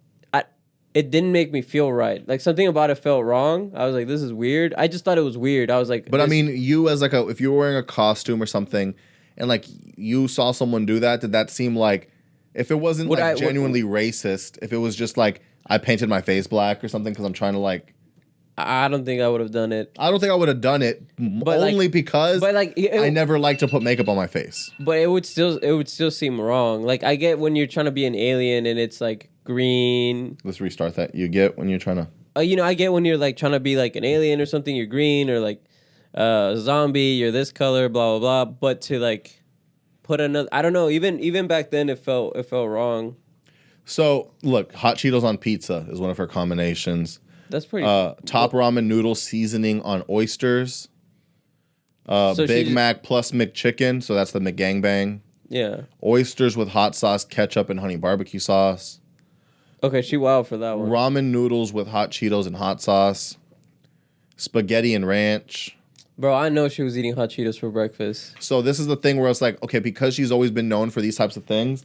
didn't make me feel right. Like something about it felt wrong. I was like, this is weird. I just thought it was weird. I was like, but I mean, you as like if you were wearing a costume or something, and like you saw someone do that, did that seem like? If it wasn't genuinely racist, if it was just like I painted my face black or something because I'm trying to like, I don't think I would have done it. I don't think I would have done it because I never like to put makeup on my face. But it would still seem wrong. Like I get when you're trying to be an alien and it's like green. Let's restart that. You get when you're trying to. I get when you're like trying to be like an alien or something. You're green or like zombie. You're this color. Blah blah blah. But to like. Put another. I don't know. Even back then, it felt wrong. So look, hot Cheetos on pizza is one of her combinations. That's pretty. Top ramen noodle seasoning on oysters. Big Mac plus McChicken, so that's the McGangbang. Yeah. Oysters with hot sauce, ketchup, and honey barbecue sauce. Okay, she wild for that one. Ramen noodles with hot Cheetos and hot sauce. Spaghetti and ranch. Bro, I know she was eating hot Cheetos for breakfast. So this is the thing where it's like, okay, because she's always been known for these types of things,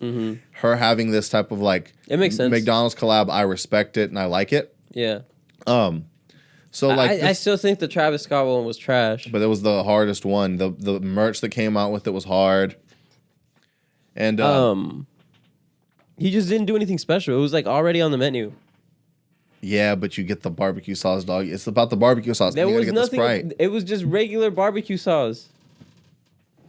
her having this type of like it makes sense. McDonald's collab, I respect it and I like it. Yeah. So like I still think the Travis Scott one was trash. But it was the hardest one. The merch that came out with it was hard. And he just didn't do anything special. It was like already on the menu. Yeah, but you get the barbecue sauce, dog. It's about the barbecue sauce. There was get nothing. The Sprite. It was just regular barbecue sauce.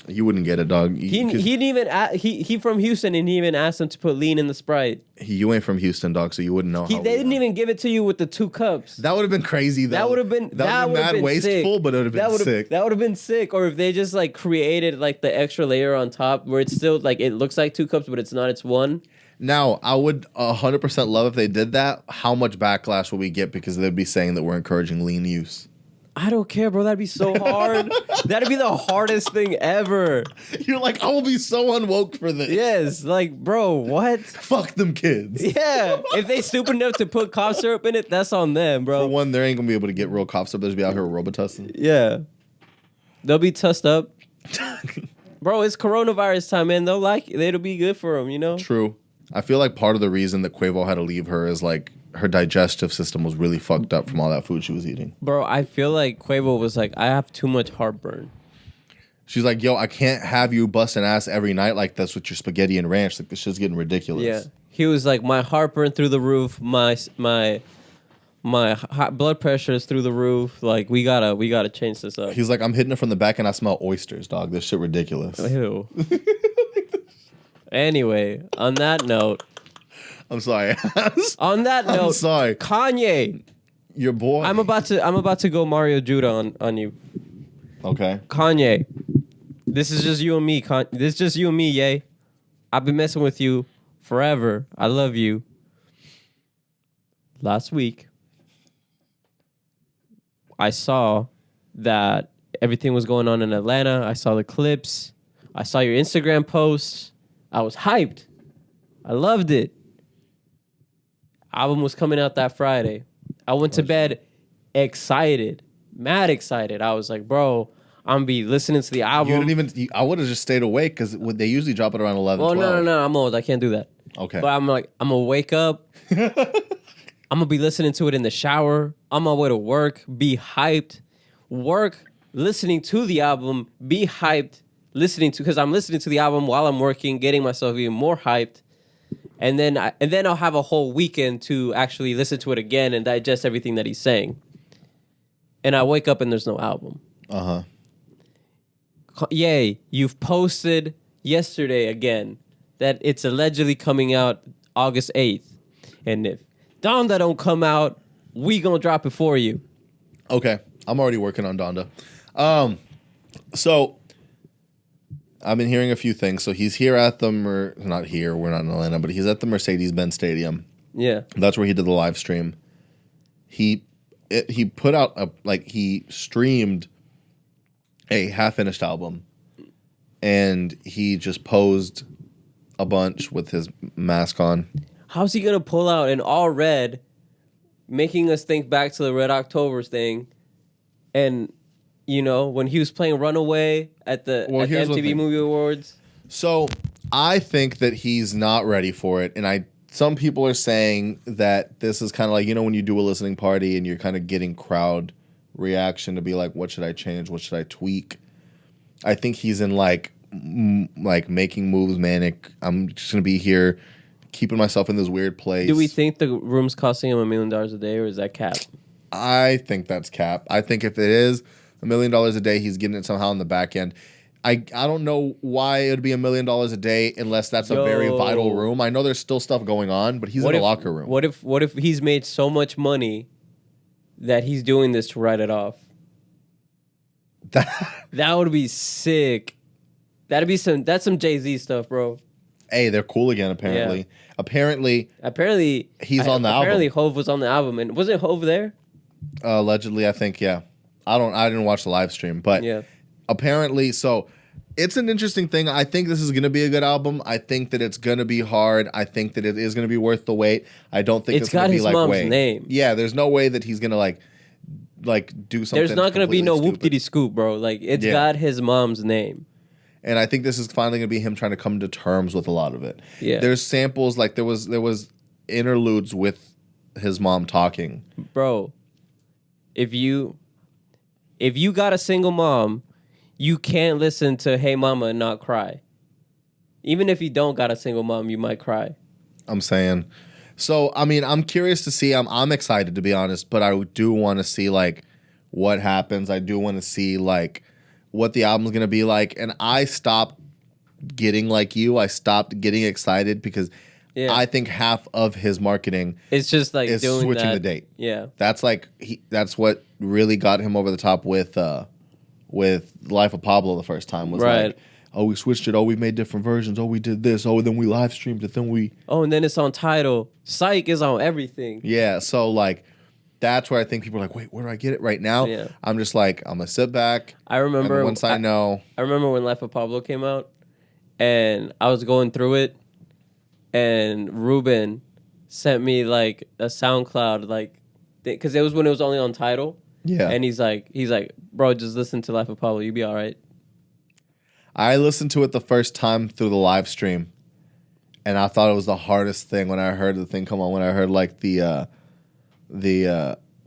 You wouldn't get it, dog. He didn't even he from Houston and he even asked him to put lean in the Sprite. You ain't from Houston, dog, so you wouldn't know. They didn't even give it to you with the 2 cups. That would have been crazy, though. That would have been mad wasteful, sick. but it would have been sick. That would have been sick. Or if they just like created like the extra layer on top where it's still like it looks like 2 cups, but it's not. It's 1. Now, I would 100% love if they did that. How much backlash would we get because they'd be saying that we're encouraging lean use? I don't care, bro. That'd be so hard. That'd be the hardest thing ever. You're like, I will be so unwoke for this. Yes, like, bro, what? Fuck them kids. Yeah, if they stupid enough to put cough syrup in it, that's on them, bro. For one, they ain't gonna be able to get real cough syrup. They'll just be out here robotussing. Yeah, they'll be tussed up. Bro, it's coronavirus time, man. They'll like it. It'll be good for them, you know? True. I feel like part of the reason that Quavo had to leave her is like her digestive system was really fucked up from all that food she was eating. Bro, I feel like Quavo was like, I have too much heartburn. She's like, yo, I can't have you busting ass every night like this with your spaghetti and ranch. Like, this shit's getting ridiculous. Yeah. He was like, my heartburn through the roof. My blood pressure is through the roof. Like, we gotta change this up. He's like, I'm hitting it from the back and I smell oysters, dog. This shit ridiculous. Ew. Anyway, on that note. I'm sorry. On that note, I'm sorry. Kanye. Your boy. I'm about to go Mario Judah on you. Okay. Kanye. This is just you and me. This is just you and me, yay. I've been messing with you forever. I love you. Last week, I saw that everything was going on in Atlanta. I saw the clips. I saw your Instagram posts. I was hyped. I loved it. Album was coming out that Friday. I went to bed excited, mad excited. I was like, bro, I'm gonna be listening to the album. You didn't even. I would have just stayed awake because they usually drop it around 11. Well, 12. no, I'm old. I can't do that. Okay. But I'm like, I'm gonna wake up. I'm gonna be listening to it in the shower. On my way to work, be hyped. Work, listening to the album, be hyped. Because I'm listening to the album while I'm working, getting myself even more hyped. And then I'll have a whole weekend to actually listen to it again and digest everything that he's saying. And I wake up and there's no album. Yay, you've posted yesterday again that it's allegedly coming out August 8th. And if Donda don't come out, we gonna drop it for you. Okay. I'm already working on Donda. So I've been hearing a few things. So he's here at the not here, we're not in Atlanta, but he's at the Mercedes Benz Stadium. Yeah. That's where he did the live stream. He put out he streamed a half-finished album, and he just posed a bunch with his mask on. How's he gonna pull out an all red, making us think back to the Red Octobers thing, and you know when he was playing Runaway at the MTV Movie Awards? So I think that he's not ready for it, and some people are saying that this is kind of like, you know, when you do a listening party and you're kind of getting crowd reaction to be like, what should I change? What should I tweak? I think he's in like making moves, manic. I'm just going to be here keeping myself in this weird place. Do we think the room's costing him $1 million a day, or is that cap? I think that's cap. I think if it is $1 million a day, he's getting it somehow in the back end. I don't know why it would be $1 million a day unless that's a very vital room. I know there's still stuff going on, but he's in a locker room. What if he's made so much money that he's doing this to write it off? That would be sick. That's some Jay-Z stuff, bro. Hey, they're cool again, apparently. Yeah. Apparently he's on the album. Apparently Hov was on the album. And wasn't Hov there? Allegedly, I think, yeah. I didn't watch the live stream, but yeah. apparently, so it's an interesting thing. I think this is going to be a good album. I think that it's going to be hard. I think that it is going to be worth the wait. I don't think it's going to be like mom's name. Yeah, there's no way that he's going to like do something. There's not going to be no stupid. whoop-diddy scoop, bro. Like, it's got his mom's name. And I think this is finally going to be him trying to come to terms with a lot of it. Yeah. There's samples, like there was interludes with his mom talking. Bro, if you got a single mom, you can't listen to Hey Mama and not cry. Even if you don't got a single mom, you might cry. I'm saying. So, I mean, I'm curious to see. I'm excited, to be honest, but I do want to see, like, what happens. I do want to see, like, what the album's going to be like. And I stopped getting like you. I stopped getting excited because I think half of his marketing it's just like is doing switching that. the date. Yeah. That's like that's what really got him over the top with Life of Pablo the first time was like, oh, we switched it. Oh, we made different versions. Oh, we did this. Oh, then we live streamed it. Then we and then it's on Tidal. Psych is on everything. Yeah, so like that's where I think people are like, wait, where do I get it right now? Yeah. I'm just like, I'm gonna sit back. I remember and once I know. I remember when Life of Pablo came out, and I was going through it, and Ruben sent me like a SoundCloud like, because it was when it was only on Tidal. Yeah. And he's like, bro, just listen to Life of Pablo, you'll be all right. I listened to it the first time through the live stream, and I thought it was the hardest thing when I heard the thing come on. When I heard like the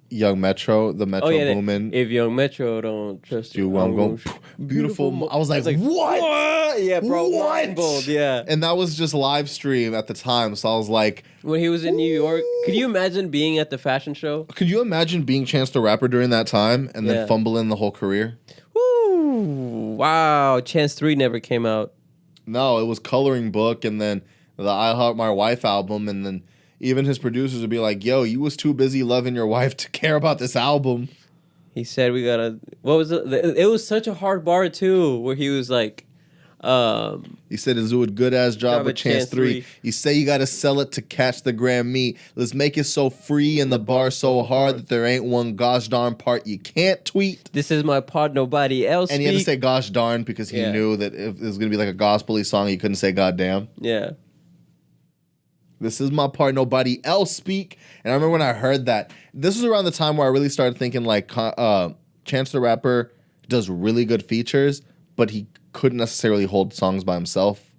Young Metro, the Metro Boomin. If Young Metro don't trust you, I'm going beautiful. I was like, what? Yeah, bro, what? bold, yeah. And that was just live stream at the time, so I was like, when he was in New York, could you imagine being at the fashion show? Could you imagine being Chance the Rapper during that time and then fumbling the whole career? Woo! Wow, Chance 3 never came out. No, it was Coloring Book, and then the I Heart My Wife album, and then even his producers would be like, yo, you was too busy loving your wife to care about this album. He said we gotta... What was it? It was such a hard bar, too, where he was like... he said it's do a good-ass job with Chance 3. You say you gotta sell it to catch the Grammy. Let's make it so free and the bar so hard that there ain't one gosh darn part you can't tweet. This is my part, nobody else And he had to say gosh darn because he knew that if it was gonna be like a gospel-y song, he couldn't say goddamn. Yeah. This is my part, nobody else speak. And I remember when I heard that, this was around the time where I really started thinking like Chance the Rapper does really good features, but he couldn't necessarily hold songs by himself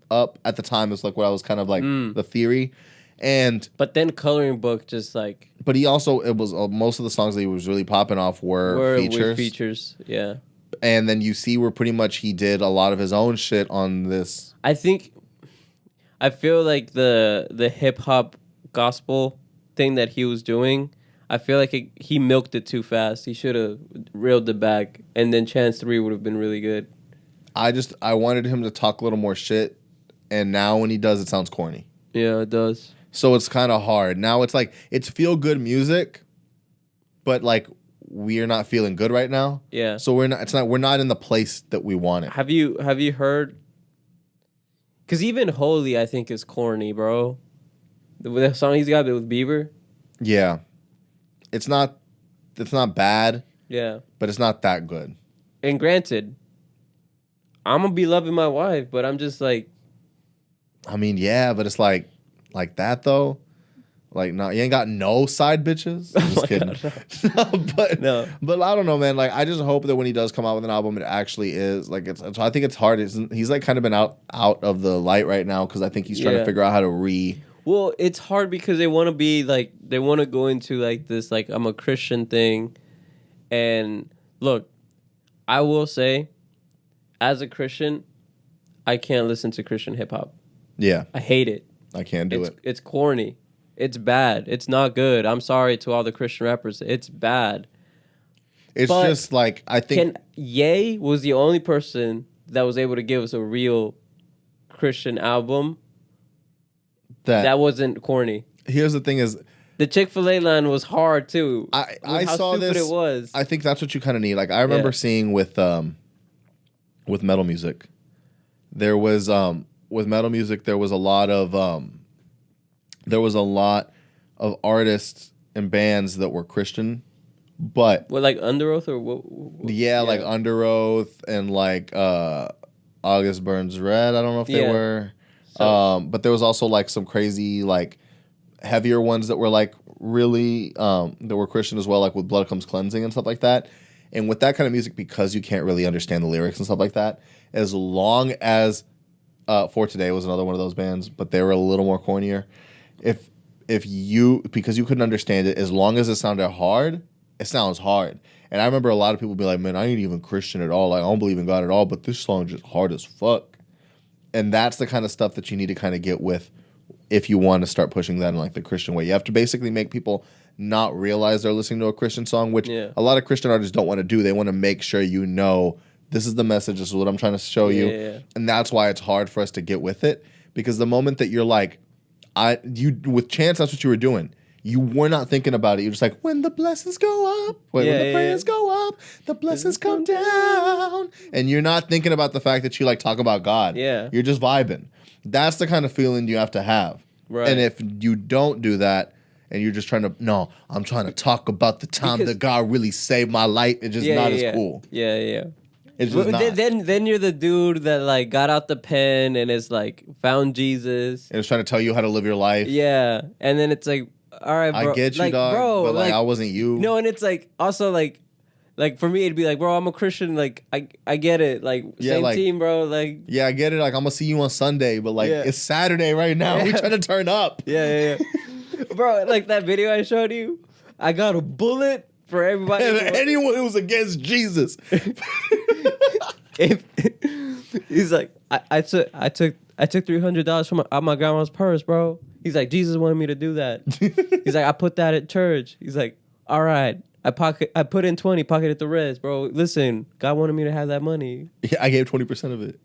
up. At the time, it's like what I was kind of like the theory. But then Coloring Book just like... But he also, it was most of the songs that he was really popping off were features. With features, yeah. And then you see where pretty much he did a lot of his own shit on this. I feel like the hip hop gospel thing that he was doing, I feel like he milked it too fast. He should have reeled it back, and then Chance 3 would have been really good. I wanted him to talk a little more shit, and now when he does, it sounds corny. Yeah, it does. So it's kind of hard. Now it's like it's feel good music, but like we're not feeling good right now. Yeah. So we're not in the place that we want it. Have you heard? Because even Holy, I think, is corny, bro. The song he's got with Bieber. Yeah, it's not bad. Yeah, but it's not that good. And granted, I'm gonna be loving my wife, but I'm just like, I mean, yeah, but it's like that though. Like, no, you ain't got no side bitches. I'm just kidding. God, no. But I don't know, man. Like, I just hope that when he does come out with an album, it actually is like it's. So I think it's hard. He's like kind of been out of the light right now because I think he's trying to figure out how to Well, it's hard because they want to be like they want to go into like this like I'm a Christian thing, and look, I will say, as a Christian, I can't listen to Christian hip hop. Yeah, I hate it. I can't do it. It's corny. It's bad. It's not good. I'm sorry to all the Christian rappers. It's bad. It's but just like I think Ye was the only person that was able to give us a real Christian album that wasn't corny. Here's the thing: is the Chick-fil-A line was hard too. I saw this. It was. I think that's what you kind of need. Like I remember seeing with metal music, there was with metal music there was a lot of artists and bands that were Christian But What, like Under Oath or what? yeah, like Under Oath and like August Burns Red. I don't know if they were. But there was also like some crazy like heavier ones that were like really that were Christian as well, like with Blood Comes Cleansing and stuff like that. And with that kind of music, because you can't really understand the lyrics and stuff like that, as long as For Today was another one of those bands, but they were a little more cornier. If you, because you couldn't understand it, as long as it sounded hard, it sounds hard. And I remember a lot of people be like, man, I ain't even Christian at all. Like, I don't believe in God at all, but this song is just hard as fuck. And that's the kind of stuff that you need to kind of get with if you want to start pushing that in like the Christian way. You have to basically make people not realize they're listening to a Christian song, which a lot of Christian artists don't want to do. They want to make sure you know this is the message, this is what I'm trying to show you. Yeah. And that's why it's hard for us to get with it. Because the moment that you're like, with Chance, that's what you were doing. You were not thinking about it. You're just like, when the blessings go up, when the prayers go up, the blessings come down. And you're not thinking about the fact that you like talk about God. Yeah. You're just vibing. That's the kind of feeling you have to have. Right. And if you don't do that, and you're just trying to, no, I'm trying to talk about the time that God really saved my life, it's just not as cool. Yeah. It's just not. Then you're the dude that like got out the pen and is like found Jesus. And it's trying to tell you how to live your life. Yeah. And then it's like, all right, bro. I get you, like, dog, bro, but like I wasn't you. No, and it's like also like for me it'd be like, bro, I'm a Christian. Like I get it. Like same like, team, bro. Like yeah, I get it. Like I'm gonna see you on Sunday, but like it's Saturday right now. We're trying to turn up. Yeah. Bro, like that video I showed you, I got a bullet for everybody. Anyone who's against Jesus. He's like, I took $300 from out my grandma's purse, bro. He's like, Jesus wanted me to do that. He's like, I put that at church. He's like, all right, I put in 20, pocketed the rest, bro. Listen, God wanted me to have that money. Yeah, I gave 20% of it.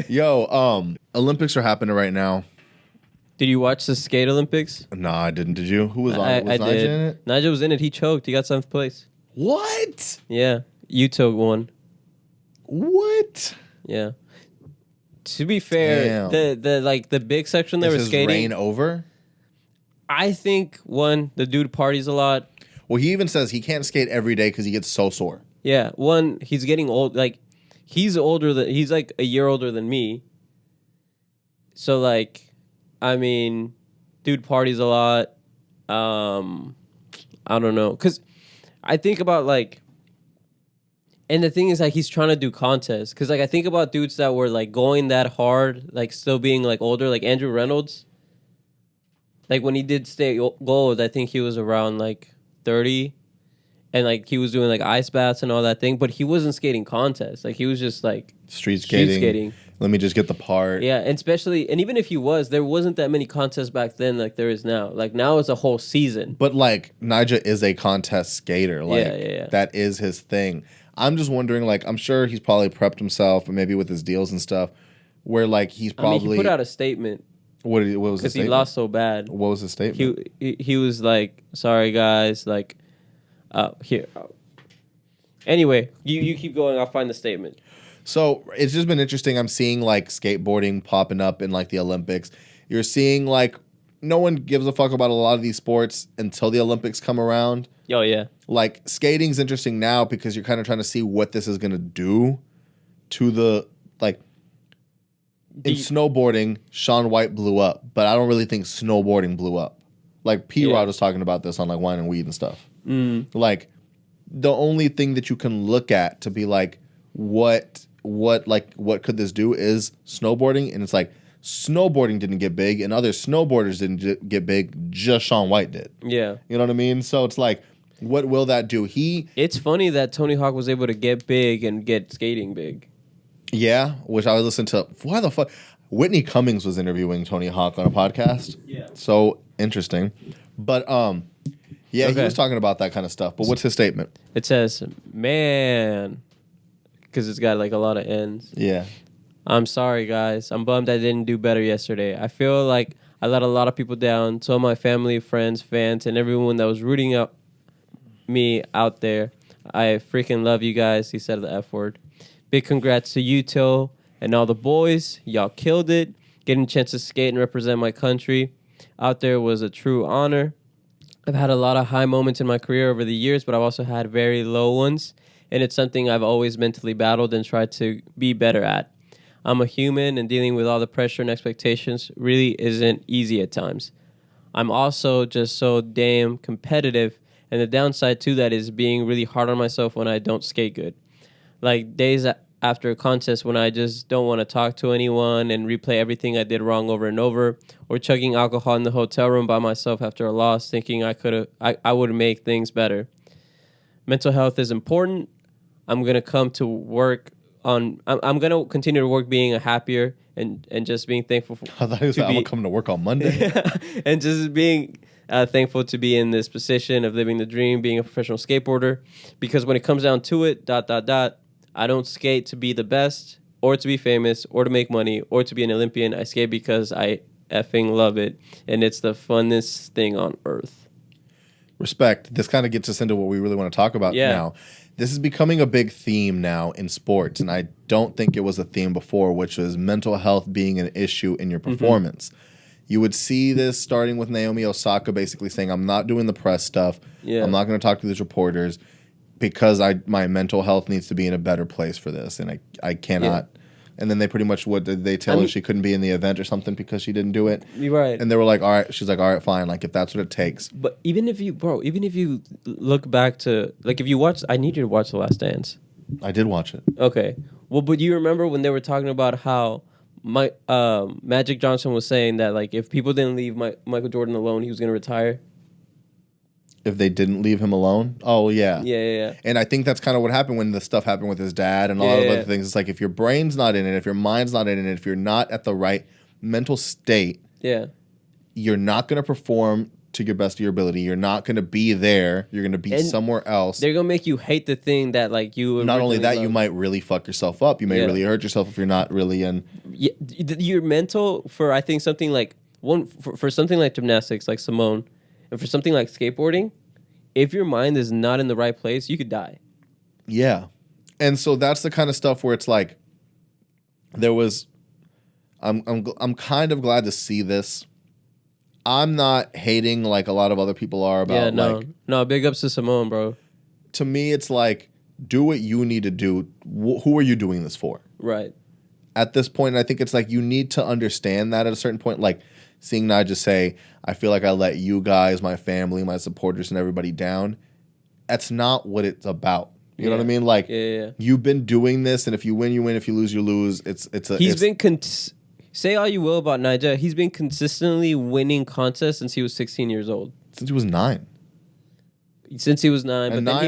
Yo, Olympics are happening right now. Did you watch the skate Olympics? Nah, I didn't. Did you? Who was on it? Was Nyjah did. in it? Nyjah was in it. He choked. He got 7th place. What? Yeah. Utah won. What? Yeah. To be fair, the big section they were skating. Is his reign over? I think the dude parties a lot. Well, he even says he can't skate every day because he gets so sore. Yeah, he's getting old. Like he's like a year older than me. So like, I mean, dude parties a lot. I don't know, cause I think about like. And the thing is, like, he's trying to do contests. Because, like, I think about dudes that were, like, going that hard, like, still being, like, older. Like, Andrew Reynolds. Like, when he did stay gold, I think he was around, like, 30. And, like, he was doing, like, ice baths and all that thing. But he wasn't skating contests. Like, he was just, like... Street skating. Let me just get the part. Yeah, and especially... And even if he was, there wasn't that many contests back then like there is now. Like, now it's a whole season. But, like, Nyjah is a contest skater. Like, yeah. That is his thing. I'm just wondering, like, I'm sure he's probably prepped himself, and maybe with his deals and stuff, where, like, he's probably... I mean, he put out a statement. What was his statement? Because he lost so bad. What was his statement? He was like, sorry, guys, like, here. Anyway, you keep going. I'll find the statement. So, it's just been interesting. I'm seeing, like, skateboarding popping up in, like, the Olympics. You're seeing, like, no one gives a fuck about a lot of these sports until the Olympics come around. Oh, yeah. Like, skating's interesting now because you're kind of trying to see what this is going to do to the, like, in snowboarding, Shaun White blew up, but I don't really think snowboarding blew up. Like, P-Rod was talking about this on, like, Wine and Weed and stuff. Like, the only thing that you can look at to be like, what could this do is snowboarding, and it's like, snowboarding didn't get big, and other snowboarders didn't get big, just Shaun White did. Yeah. You know what I mean? So it's like, what will that do? It's funny that Tony Hawk was able to get big and get skating big. Yeah, which I would listen to. Why the fuck? Whitney Cummings was interviewing Tony Hawk on a podcast. Yeah. So interesting. But, yeah, he was talking about that kind of stuff. But what's his statement? It says, man, because it's got like a lot of ends. Yeah. I'm sorry, guys. I'm bummed I didn't do better yesterday. I feel like I let a lot of people down. So my family, friends, fans, and everyone that was rooting up me out there. I freaking love you guys. He said the F word. Big congrats to you, Till, and all the boys. Y'all killed it. Getting a chance to skate and represent my country out there was a true honor. I've had a lot of high moments in my career over the years, but I've also had very low ones. And it's something I've always mentally battled and tried to be better at. I'm a human, and dealing with all the pressure and expectations really isn't easy at times. I'm also just so damn competitive, and the downside to that is being really hard on myself when I don't skate good. Like days after a contest when I just don't want to talk to anyone and replay everything I did wrong over and over, or chugging alcohol in the hotel room by myself after a loss, thinking I would make things better. Mental health is important. I'm gonna come to work on. I'm gonna continue to work being a happier and just being thankful for. I thought he was like, I'm gonna come to work on Monday. And just being thankful to be in this position of living the dream, being a professional skateboarder. Because when it comes down to it, ... I don't skate to be the best or to be famous or to make money or to be an Olympian. I skate because I effing love it, and it's the funnest thing on earth. Respect. This kind of gets us into what we really want to talk about now. This is becoming a big theme now in sports, and I don't think it was a theme before, which was mental health being an issue in your performance. You would see this starting with Naomi Osaka basically saying, I'm not doing the press stuff. I'm not going to talk to these reporters because my mental health needs to be in a better place for this, and I cannot. And then they pretty much, what did they tell her? She couldn't be in the event or something because she didn't do it? You're right. And they were like, all right. She's like, all right, fine. Like, if that's what it takes. But even if you look back to, like, if you watch, I need you to watch The Last Dance. I did watch it. Okay. Well, but you remember when they were talking about how Magic Johnson was saying that, like, if people didn't leave Michael Jordan alone, he was going to retire? If they didn't leave him alone? Oh, yeah. Yeah. And I think that's kind of what happened when the stuff happened with his dad and a lot of other things. It's like, if your brain's not in it, if your mind's not in it, if you're not at the right mental state, you're not going to perform to your best of your ability. You're not going to be there. You're going to be somewhere else. They're going to make you hate the thing that, like, you not only that, loved. You might really fuck yourself up. You may really hurt yourself if you're not really in. Yeah, your mental for, I think, something like for something like gymnastics, like Simone, and for something like skateboarding, if your mind is not in the right place, you could die. Yeah. And so that's the kind of stuff where it's like, I'm kind of glad to see this. I'm not hating like a lot of other people are about. No, big ups to Simone, bro. To me, it's like, do what you need to do. Who are you doing this for? Right. At this point, I think it's like you need to understand that at a certain point, like seeing Nyjah say, I feel like I let you guys, my family, my supporters, and everybody down. That's not what it's about. You know what I mean? Like, you've been doing this, and if you win, you win. If you lose, you lose. Say all you will about Nyjah, he's been consistently winning contests since he was 16 years old. Since he was 9. Since he was 9, and but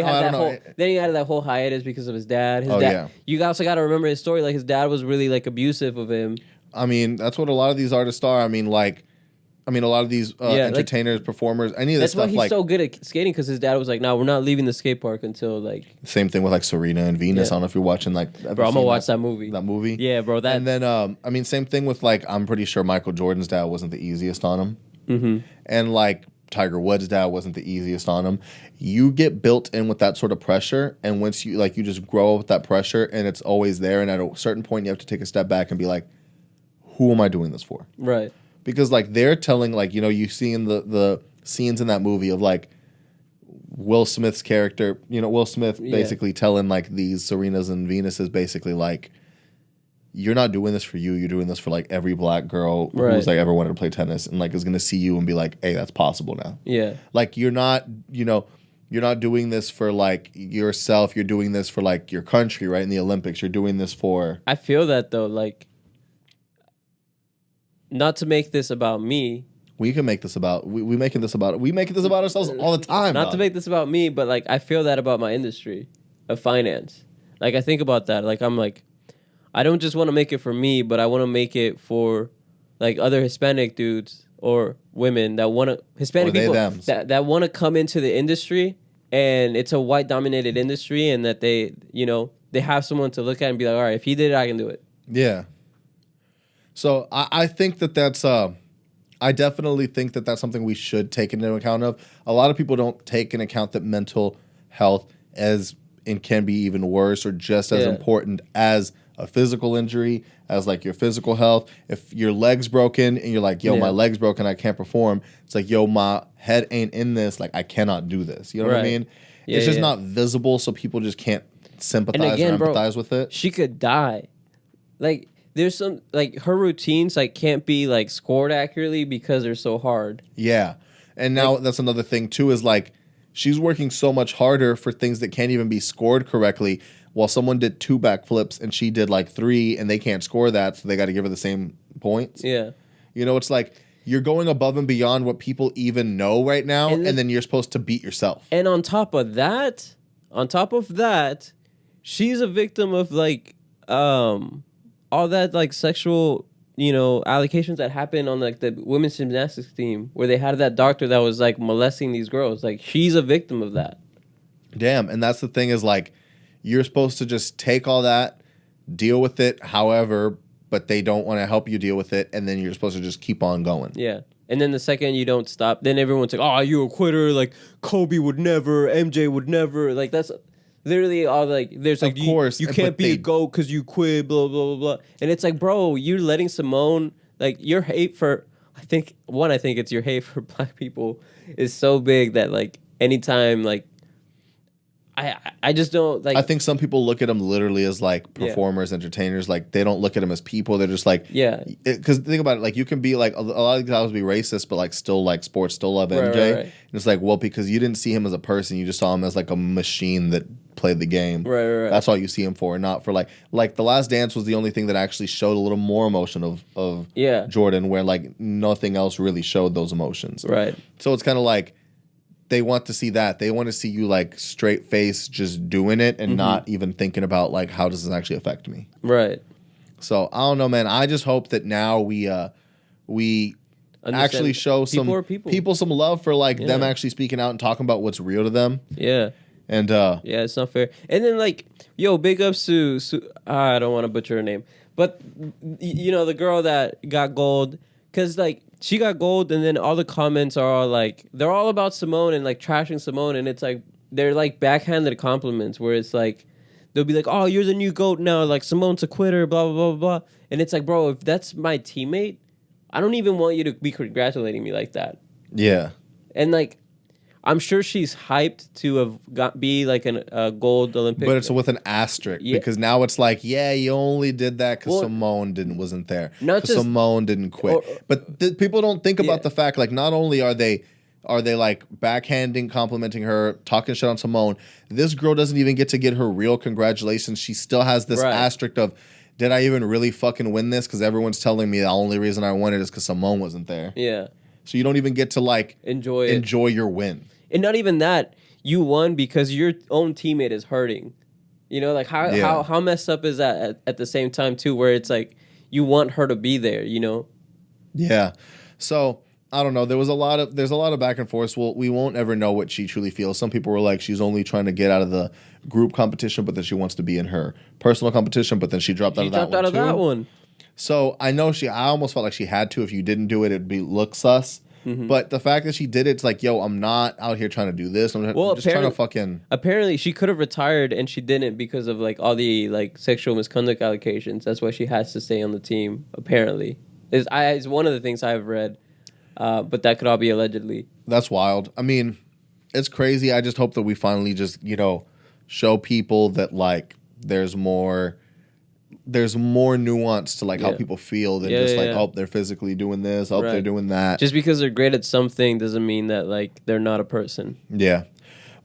then he had that whole hiatus because of his dad. You also got to remember his story. Like, his dad was really like abusive of him. I mean, that's what a lot of these artists are. I mean, a lot of these entertainers, performers, any of this stuff. That's why he's so good at skating, because his dad was like, "No, we're not leaving the skate park until like." Same thing with like Serena and Venus. I don't know if you're watching like. Bro, I'm gonna watch that movie. That movie. Yeah, bro. And then, same thing with like, I'm pretty sure Michael Jordan's dad wasn't the easiest on him, and like Tiger Woods' dad wasn't the easiest on him. You get built in with that sort of pressure, and once you just grow up with that pressure, and it's always there. And at a certain point, you have to take a step back and be like, who am I doing this for? Right. Because like they're telling, like, you see in the scenes in that movie of like Will Smith's character, Will Smith basically telling like these Serenas and Venuses basically like, you're not doing this for you, you're doing this for like every black girl who's like ever wanted to play tennis and like is gonna see you and be like, hey, that's possible now. Yeah. Like you're not doing this for like yourself, you're doing this for like your country, right? In the Olympics, you're doing this for. I feel that though, like, not to make this about me. We can make this about we making this about ourselves all the time. Not to make this about me, but like I feel that about my industry of finance. Like I think about that. Like I'm like, I don't just want to make it for me, but I want to make it for like other Hispanic dudes or women that want to Hispanic people that want to come into the industry, and it's a white dominated industry, and that they have someone to look at and be like, all right, if he did it, I can do it. Yeah. So I think that's I definitely think that's something we should take into account of. A lot of people don't take into account that mental health can be even worse or just as important as a physical injury, as like your physical health. If your leg's broken and you're like, yo, my leg's broken, I can't perform. It's like, yo, my head ain't in this. Like, I cannot do this. You know what I mean? Yeah, it's just not visible, so people just can't sympathize or empathize with it. She could die. Like, there's some, like, her routines, like, can't be, like, scored accurately because they're so hard. Yeah. And now like, that's another thing, too, is, like, she's working so much harder for things that can't even be scored correctly, while someone did 2 backflips and she did, like, 3, and they can't score that, so they got to give her the same points. Yeah. You know, it's like, you're going above and beyond what people even know right now, and then you're supposed to beat yourself. And on top of that, she's a victim of, like, all that, like, sexual, you know, allegations that happened on, like, the women's gymnastics team where they had that doctor that was, like, molesting these girls. Like, she's a victim of that. Damn. And that's the thing is, like, you're supposed to just take all that, deal with it however, but they don't want to help you deal with it, and then you're supposed to just keep on going. Yeah. And then the second you don't stop, then everyone's like, oh, you're a quitter. Like, Kobe would never, MJ would never. Like, that's literally all, like, there's like, of course, you can't be a GOAT because you quit, blah, blah, blah, blah. And it's like, bro, you're letting Simone, like, your hate for, I think it's your hate for black people is so big that, like, anytime, like, I just don't, like. I think some people look at them literally as, like, performers, entertainers. Like, they don't look at them as people. They're just like. Yeah. Because think about it. Like, you can be, like, a lot of guys be racist, but, like, still like sports, still love MJ. Right. And it's like, well, because you didn't see him as a person. You just saw him as, like, a machine that played the game. Right. That's all you see him for, not for, like The Last Dance was the only thing that actually showed a little more emotion of Jordan, where, like, nothing else really showed those emotions. Right. So it's kind of like, they want to see that. They want to see you, like, straight face just doing it and not even thinking about, like, how does this actually affect me? Right. So, I don't know, man. I just hope that now we actually show some people some love for, like, them actually speaking out and talking about what's real to them. Yeah. And yeah, it's not fair. And then, like, yo, big ups to I don't want to butcher her name, but you know, the girl that got gold, because, like, she got gold, and then all the comments are all, like, they're all about Simone and, like, trashing Simone, and it's like they're, like, backhanded compliments where it's like they'll be like, oh, you're the new GOAT now, like, Simone's a quitter, blah blah blah blah, and it's like, bro, if that's my teammate, I don't even want you to be congratulating me like that. Yeah. And, like, I'm sure she's hyped to have be like a gold Olympic. But it's with an asterisk because now it's like, yeah, you only did that because Simone wasn't there. Because Simone didn't quit. But people don't think about the fact, like, not only are they like backhanding, complimenting her, talking shit on Simone, this girl doesn't even get to get her real congratulations. She still has this asterisk of, did I even really fucking win this? Because everyone's telling me the only reason I won it is because Simone wasn't there. Yeah. So you don't even get to, like, enjoy your win. And not even that, you won because your own teammate is hurting. You know, like, how messed up is that at the same time, too, where it's like you want her to be there, you know? Yeah. So, I don't know. There's a lot of back and forth. Well, we won't ever know what she truly feels. Some people were like, she's only trying to get out of the group competition, but then she wants to be in her personal competition, but then she dropped out of that one. So, I know I almost felt like she had to. If you didn't do it, it'd look sus. Mm-hmm. But the fact that she did it's like, yo, I'm not out here trying to do this. I'm just trying to fucking. Apparently, she could have retired and she didn't because of, like, all the, like, sexual misconduct allegations. That's why she has to stay on the team. Apparently, it's one of the things I've read. But that could all be allegedly. That's wild. I mean, it's crazy. I just hope that we finally just, you know, show people that, like, there's more nuance to, like, how people feel than oh, they're physically doing this, oh, they're doing that. Just because they're great at something doesn't mean that, like, they're not a person. Yeah.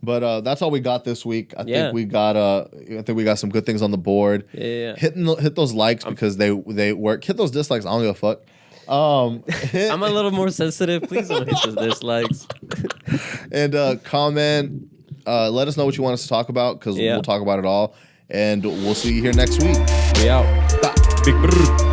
But that's all we got this week. I think we got some good things on the board. Yeah. Hit those likes because they work. Hit those dislikes. I don't give a fuck. I'm a little more sensitive. Please don't hit those dislikes. And comment. Let us know what you want us to talk about because we'll talk about it all. And we'll see you here next week. We out. Big brr.